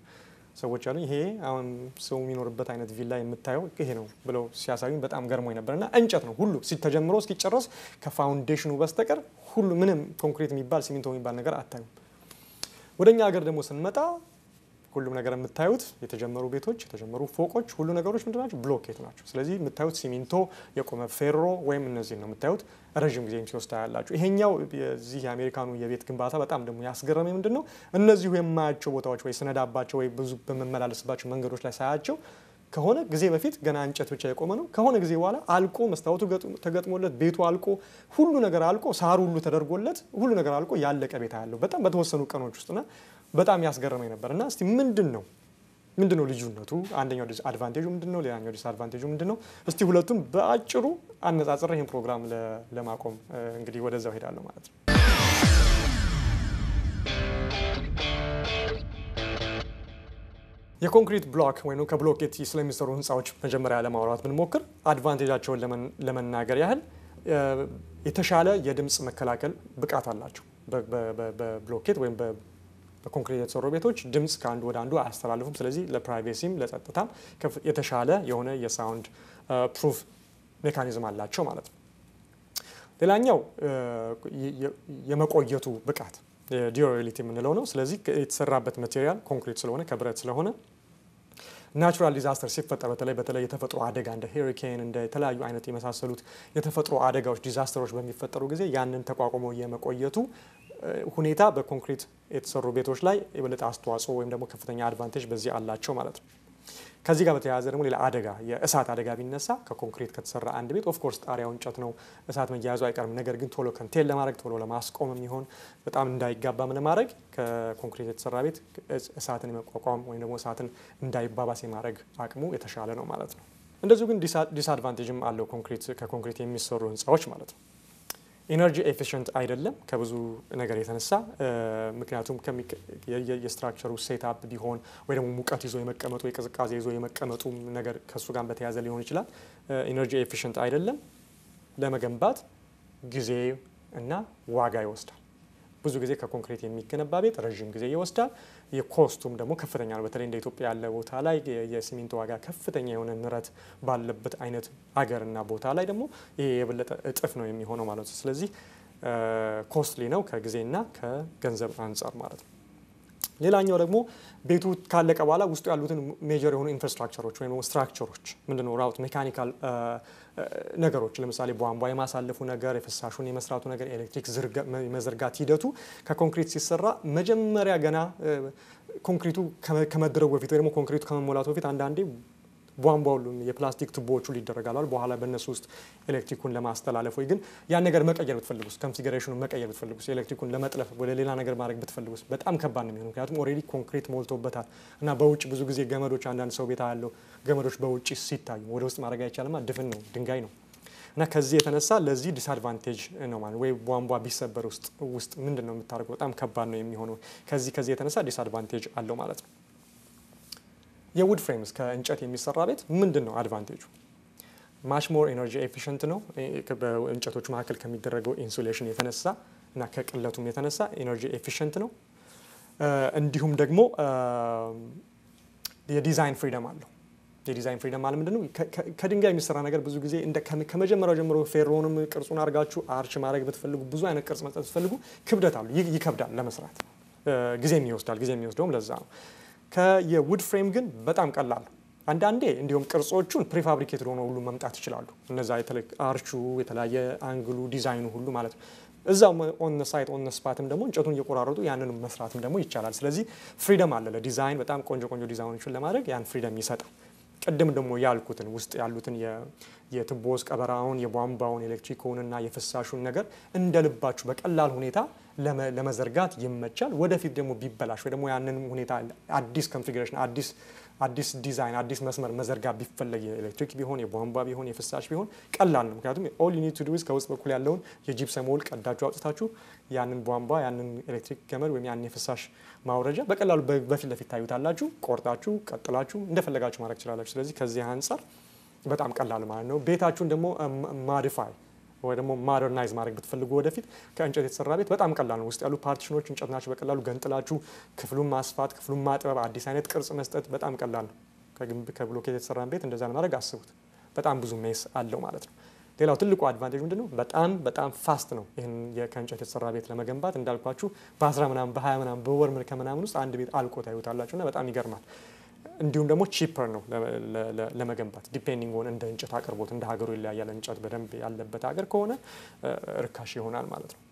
ሰዎች አሉ ይሄ አሁን ሰው የሚኖርበት አይነት ቪላ የምታየው ይሄ ነው ብለው ሲያሳዩኝ በጣም ገርሞኝ ነበርና እንጨት ነው ሁሉ ሲተጀምሮ እስኪጨረስ ከፋውንዴሽኑ በስተቀር ሁሉ ምንም ኮንክሪት የሚባል ሲሚንቶ የሚባል ነገር አታዩም። ወደኛ ሀገር ደግሞ ስንመጣ ሁሉም ነገር የምታዩት የተጀመሩ ቤቶች የተጀመሩ ፎቆች ሁሉ ነገሮች ምንድናቸው ብሎኬት ናቸው። ስለዚህ የምታዩት ሲሚንቶ የቆመ ፌሮ ወይም እነዚህ ነው የምታዩት ረጅም ጊዜ ሲወስድ ያላችሁ። ይሄኛው የዚህ የአሜሪካኑ የቤት ግንባታ በጣም ደግሞ ያስገረመኝ ምንድነው እነዚሁ የማያቸው ቦታዎች ወይ ስነዳባቸው ወይ ብዙ በመመላለስባቸው መንገዶች ላይ ሳያቸው ከሆነ ጊዜ በፊት ገና እንጨት ብቻ የቆመ ነው ከሆነ ጊዜ በኋላ አልቆ መስታወቱ ተገጥሞለት ቤቱ አልቆ ሁሉ ነገር አልቆ ሳሩ ሁሉ ተደርጎለት ሁሉ ነገር አልቆ ያለቀ ቤት ያለው በጣም በተወሰኑ ቀኖች ውስጥና በጣም ያስገረመኝ ነበርና እስቲ ምንድነው ልዩነቱ አንደኛው አድቫንቴጁ ምንድነው ሌላኛው ዲስአድቫንቴጁ ምንድነው እስቲ ሁለቱም በአጭሩ አነጻጽረን ይሄን ፕሮግራም ለማቆም እንግዲህ ወደዛው ሄዳለሁ ማለት ነው። የኮንክሪት ብሎክ ወይም ከብሎኬት ስለሚሰሩ ህንጻዎች መጀመሪያ ለማውራት ብንሞክር አድቫንቴጃቸውን ለመናገር ያህል የተሻለ የድምጽ መከላከል ብቃት አላቸው። በብሎኬት ወይም በኮንክሪት የተሰሩ ቤቶች ድምጽ ከአንዱ ወደ አንዱ አያስተላልፉም። ስለዚህ ለፕራይቬሲም ለጸጥታም የተሻለ የሆነ የሳውንድ ፕሩፍ ሜካኒዝም አላቸው ማለት ነው። ሌላኛው የመቆየቱ ብቃት ዲዩራቢሊቲ የምንለው ነው። ስለዚህ የተሰራበት ማቴሪያል ኮንክሪት ስለሆነ ከብረት ስለሆነ ናቹራል ዲዛስተር ሲፈጠር በተለይ የተፈጥሮ አደጋ እንደ ሄሪኬን እንደ የተለያዩ አይነት የመሳሰሉት የተፈጥሮ አደጋዎች ዲዛስተሮች በሚፈጠሩ ጊዜ ያንን ተቋቁሞ የመቆየቱ ሁኔታ በኮንክሪት የተሰሩ ቤቶች ላይ የበለጠ አስተዋጽኦ ወይም ደግሞ ከፍተኛ አድቫንቴጅ በዚህ አላቸው ማለት ነው። ከዚህ ጋር በተያያዘ ደግሞ ሌላ አደጋ የእሳት አደጋ ቢነሳ ከኮንክሪት ከተሰራ አንድ ቤት ኦፍ ኮርስ ጣሪያው እንጨት ነው እሳት መያያዙ አይቀርም። ነገር ግን ቶሎ ኮንቴል ለማድረግ ቶሎ ለማስቆም የሚሆን በጣም እንዳይጋባም ለማድረግ ከኮንክሪት የተሰራ ቤት እሳትን የመቋቋም ወይም ደግሞ እሳትን እንዳይባባስ የማድረግ አቅሙ የተሻለ ነው ማለት ነው። እንደዚሁ ግን ዲስአድቫንቴጅም አለው ከኮንክሪት የሚሰሩ ህንጻዎች ማለት ነው። ኢነርጂ ኤፊሽንት አይደለም ከብዙ ነገር የተነሳ ምክንያቱም የስትራክቸሩ ሴትአፕ ቢሆን ወይ ደግሞ ሙቀት ይዞ የመቀመጡ የቅዝቃዜ ይዞ የመቀመጡ ነገር ከሱ ጋር በተያያዘ ሊሆን ይችላል። ኢነርጂ ኤፊሽንት አይደለም ለመገንባት ጊዜ እና ዋጋ ይወስዳል። ብዙ ጊዜ ከኮንክሪት የሚገነባ ቤት ረጅም ጊዜ ይወስዳል። የኮስቱም ደግሞ ከፍተኛ ነው። በተለይ እንደ ኢትዮጵያ ያለ ቦታ ላይ የሲሚንቶ ዋጋ ከፍተኛ የሆነ ንረት ባለበት አይነት ሀገርና ቦታ ላይ ደግሞ ይሄ የበለጠ እጥፍ ነው የሚሆነው ማለት ነው። ስለዚህ ኮስትሊ ነው ከጊዜና ከገንዘብ አንጻር ማለት ነው። ሌላኛው ደግሞ ቤቱ ካለቀ በኋላ ውስጡ ያሉትን ሜጀር የሆኑ ኢንፍራስትራክቸሮች ወይም ስትራክቸሮች ምንድነው ራውት ሜካኒካል ነገሮች ለምሳሌ ቧንቧ የማሳለፉ ነገር የፍሳሹን የመስራቱ ነገር ኤሌክትሪክ መዘርጋት ሂደቱ ከኮንክሪት ሲሰራ መጀመሪያ ገና ኮንክሪቱ ከመድረጉ በፊት ወይ ደግሞ ኮንክሪቱ ከመሞላቱ በፊት አንዳንዴ ቧንቧው ሁሉ የፕላስቲክ ቱቦዎቹ ሊደረጋሉ በኋላ በእነሱ ውስጥ ኤሌክትሪኩን ለማስተላለፍ ወይ ግን ያን ነገር መቀየር ብትፈልጉስ ኮንፊግሬሽኑን መቀየር ብትፈልጉስ ኤሌክትሪኩን ለመጥለፍ ወደ ሌላ ነገር ማድረግ ብትፈልጉስ በጣም ከባድ ነው የሚሆነው። ምክንያቱም ኦልሬዲ ኮንክሪት ሞልቶበታል እና በውጭ ብዙ ጊዜ ገመዶች አንዳንድ ሰው ቤት ያለው ገመዶች በውጭ ሲታዩ ወደ ውስጥ ማድረግ አይቻልም ድፍን ነው ድንጋይ ነው እና ከዚህ የተነሳ ለዚህ ዲስአድቫንቴጅ ነው ማለት ወይ ቧንቧ ቢሰበር ውስጥ ምንድነው የምታደርገው በጣም ከባድ ነው የሚሆነው። ከዚህ የተነሳ ዲስአድቫንቴጅ አለው ማለት ነው። የውድ ፍሬምስ ከእንጨት የሚሰራ ቤት ምንድነው አድቫንቴጁ? ማች ሞር ኤነርጂ ኤፊሽንት ነው። በእንጨቶች መካከል ከሚደረገው ኢንሱሌሽን የተነሳ እና ከቅለቱም የተነሳ ኤነርጂ ኤፊሽንት ነው። እንዲሁም ደግሞ የዲዛይን ፍሪደም አለው። የዲዛይን ፍሪደም ማለት ምንድነው? ከድንጋይ የሚሰራ ነገር ብዙ ጊዜ ከመጀመሪያው ጀምሮ ፌሮንም ቅርጹን አድርጋችሁ አርች ማድረግ ብትፈልጉ ብዙ አይነት ቅርጽ መስጠት ብትፈልጉ ክብደት አለው ይከብዳል ለመስራት ጊዜም ይወስዳል። ጊዜም የሚወስደውም ለዛ ነው። የውድ ፍሬም ግን በጣም ቀላል ነው። አንዳንዴ እንዲሁም ቅርጾቹን ፕሪፋብሪኬትድ ሆነው ሁሉ መምጣት ይችላሉ። እነዛ አርቹ የተለያየ አንግሉ ዲዛይኑ ሁሉ ማለት ነው። እዛው ኦን ሳይት ኦን ስፓትም ደግሞ እንጨቱን እየቆራረጡ ያንን መስራትም ደግሞ ይቻላል። ስለዚህ ፍሪደም አለ ለዲዛይን በጣም ቆንጆ ዲዛይኖችን ለማድረግ ያን ፍሪደም ይሰጣል። ቅድም ደግሞ ያልኩትን ውስጥ ያሉትን የቱቦስ ቀበራውን የቧንቧውን ኤሌክትሪኩንና የፍሳሹን ነገር እንደልባችሁ በቀላል ሁኔታ ለመዘርጋት ይመቻል። ወደፊት ደግሞ ቢበላሽ ወይ ደግሞ ያንን ሁኔታ አዲስ ኮንፊግሬሽን አዲስ ዲዛይን አዲስ መስመር መዘርጋት ቢፈለግ የኤሌክትሪክ ቢሆን የቧንቧ ቢሆን የፍሳሽ ቢሆን ቀላል ነው። ምክንያቱም ኦል ዩ ኒድ ቱ ዱ ኢዝ ከውስጥ በኩል ያለውን የጂፕሰም ወል ቀዳችሁ አውጥታችሁ ያንን ቧንቧ ያንን ኤሌክትሪክ ገመድ ወይም ያንን የፍሳሽ ማውረጃ በቀላሉ በፊት ለፊት ታዩታላችሁ። ቆርጣችሁ ቀጥላችሁ እንደፈለጋችሁ ማድረግ ትችላላችሁ። ስለዚህ ከዚህ አንፃር በጣም ቀላል ማለት ነው። ቤታችሁን ደግሞ ማዲፋይ ወይ ደግሞ ማደርናይዝ ማድረግ ብትፈልጉ ወደፊት ከእንጨት የተሰራ ቤት በጣም ቀላል ነው። ውስጥ ያሉ ፓርቲሽኖች እንጨት ናቸው። በቀላሉ ገንጥላችሁ ክፍሉን ማስፋት፣ ክፍሉን ማጥበብ፣ አዲስ አይነት ቅርጽ መስጠት በጣም ቀላል ነው። ከብሎኬት የተሰራን ቤት እንደዛ ለማድረግ አስቡት። በጣም ብዙ ሜስ አለው ማለት ነው። ሌላው ትልቁ አድቫንቴጅ ምንድነው? በጣም ፋስት ነው። ይሄን ከእንጨት የተሰራ ቤት ለመገንባት እንዳልኳችሁ በ10 ምናምን በ20 ምናምን በወር ከምናምን ውስጥ አንድ ቤት አልቆ ታዩታላችሁና በጣም ይገርማል። እንዲሁም ደግሞ ቺፐር ነው ለመገንባት ዲፔንዲንግ ኦን እንደ እንጨት አቅርቦት እንደ ሀገሩ ይለያያል። እንጨት በደንብ ያለበት ሀገር ከሆነ ርካሽ ይሆናል ማለት ነው።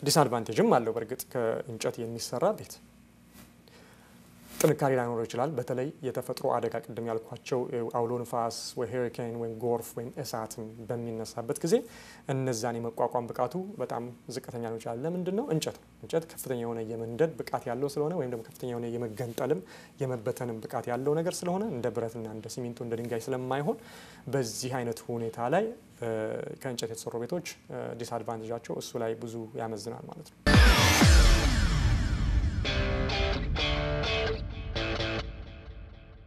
ዲስአድቫንቴጅም አለው በእርግጥ ከእንጨት የሚሰራ ቤት ጥንካሬ ላይኖረው ይችላል። በተለይ የተፈጥሮ አደጋ ቅድም ያልኳቸው አውሎ ንፋስ ወይ ሄሪኬን ወይ ጎርፍ ወይ እሳት በሚነሳበት ጊዜ እነዛን የመቋቋም ብቃቱ በጣም ዝቅተኛ ነው ይችላል። ለምንድነው? እንጨት ከፍተኛ የሆነ የመንደድ ብቃት ያለው ስለሆነ ወይም ደግሞ ከፍተኛ የሆነ የመገንጠልም የመበተንም ብቃት ያለው ነገር ስለሆነ እንደ ብረትና እንደ ሲሚንቶ እንደ ድንጋይ ስለማይሆን በዚህ አይነት ሁኔታ ላይ ከእንጨት የተሰሩ ቤቶች ዲስአድቫንቴጃቸው እሱ ላይ ብዙ ያመዝናል ማለት ነው።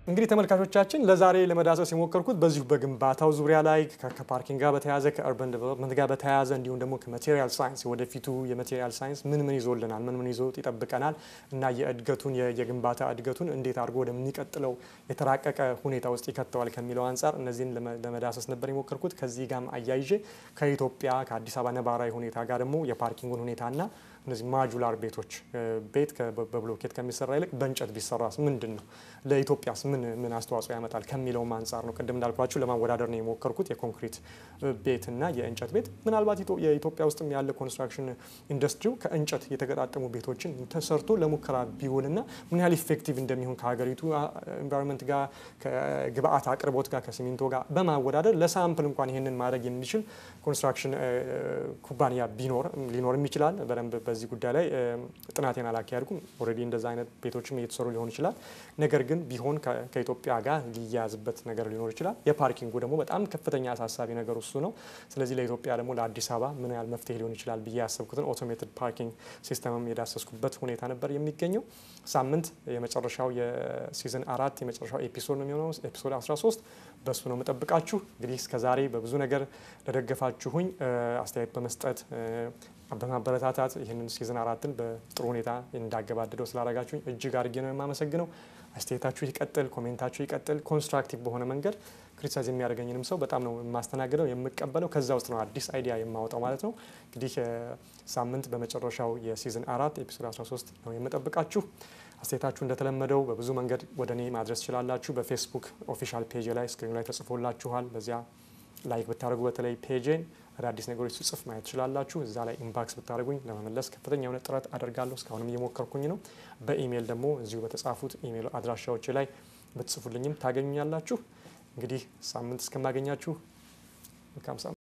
እንግዲህ ተመልካቾቻችን ለዛሬ ለመዳሰስ የሞከርኩት በዚሁ በግንባታው ዙሪያ ላይ ከፓርኪንግ ጋር በተያያዘ ከአርባን ዴቨሎፕመንት ጋር በተያያዘ እንዲሁም ደግሞ ከማቴሪያል ሳይንስ ወደፊቱ የማቴሪያል ሳይንስ ምን ይዞልናል ምን ይዞት ይጠብቀናል እና የእድገቱን የግንባታ እድገቱን እንዴት አድርጎ ወደሚቀጥለው የተራቀቀ ሁኔታ ውስጥ ይከተዋል ከሚለው አንፃር እነዚህን ለመዳሰስ ነበር የሞከርኩት። ከዚህ ጋርም አያይዤ ከኢትዮጵያ ከአዲስ አበባ ነባራዊ ሁኔታ ጋር ደግሞ የፓርኪንጉን ሁኔታና እነዚህ ማጁላር ቤቶች ቤት በብሎኬት ከሚሰራ ይልቅ በእንጨት ቢሰራስ ምንድነው ለኢትዮጵያስ ምን አስተዋጽኦ ያመጣል ከሚለው አንፃር ነው። ቅድም እንዳልኳችሁ ለማወዳደር ነው የሞከርኩት የኮንክሪት ቤትና የእንጨት ቤት። ምናልባት የኢትዮጵያ ውስጥም ያለ ኮንስትራክሽን ኢንዱስትሪው ከእንጨት የተገጣጠሙ ቤቶችን ተሰርቶ ለሙከራ ቢውልና ምን ያህል ኢፌክቲቭ እንደሚሆን ከሀገሪቱ ኤንቫይሮንመንት ጋር ከግብአት አቅርቦት ጋር ከሲሚንቶ ጋር በማወዳደር ለሳምፕል እንኳን ይሄንን ማድረግ የሚችል ኮንስትራክሽን ኩባንያ ሊኖርም ይችላል። በደንብ በዚህ ጉዳይ ላይ ጥናቴን አላካሄድኩም። ኦልሬዲ እንደዛ አይነት ቤቶችም እየተሰሩ ሊሆን ይችላል። ነገር ግን ቢሆን ከኢትዮጵያ ጋር ሊያያዝበት ነገር ሊኖር ይችላል። የፓርኪንጉ ደግሞ በጣም ከፍተኛ አሳሳቢ ነገር እሱ ነው። ስለዚህ ለኢትዮጵያ ደግሞ ለአዲስ አበባ ምን ያህል መፍትሄ ሊሆን ይችላል ብዬ ያሰብኩትን ኦቶሜትድ ፓርኪንግ ሲስተምም የዳሰስኩበት ሁኔታ ነበር የሚገኘው። ሳምንት የመጨረሻው የሲዝን 4 የመጨረሻው ኤፒሶድ ነው የሚሆነው ኤፒሶድ 13 በሱ ነው መጠብቃችሁ። እንግዲህ እስከዛሬ በብዙ ነገር ለደገፋችሁኝ አስተያየት በመስጠት በማበረታታት ይህንን ሲዝን 4ን በጥሩ ሁኔታ እንዳገባደደው ስላደረጋችሁኝ እጅግ አድርጌ ነው የማመሰግነው። አስተያየታችሁ ይቀጥል፣ ኮሜንታችሁ ይቀጥል። ኮንስትራክቲቭ በሆነ መንገድ ክሪቲሳይዝ የሚያደርገኝንም ሰው በጣም ነው የማስተናግደው የምቀበለው። ከዛ ውስጥ ነው አዲስ አይዲያ የማወጣው ማለት ነው። እንግዲህ ሳምንት በመጨረሻው የሲዝን 4 ኤፒሶድ 13 ነው የምጠብቃችሁ። አስተያየታችሁ እንደተለመደው በብዙ መንገድ ወደ እኔ ማድረስ ትችላላችሁ። በፌስቡክ ኦፊሻል ፔጅ ላይ ስክሪኑ ላይ ተጽፎላችኋል። በዚያ ላይክ ብታደርጉ በተለይ ፔጅን አዳዲስ ነገሮች ጽፍ ማየት ትችላላችሁ። እዛ ላይ ኢንባክስ ብታደርጉኝ ለመመለስ ከፍተኛ የሆነ ጥረት አደርጋለሁ። እስካሁንም እየሞከርኩኝ ነው። በኢሜል ደግሞ እዚሁ በተጻፉት ኢሜል አድራሻዎች ላይ ብትጽፉልኝም ታገኙኛላችሁ። እንግዲህ ሳምንት እስከማገኛችሁ መልካም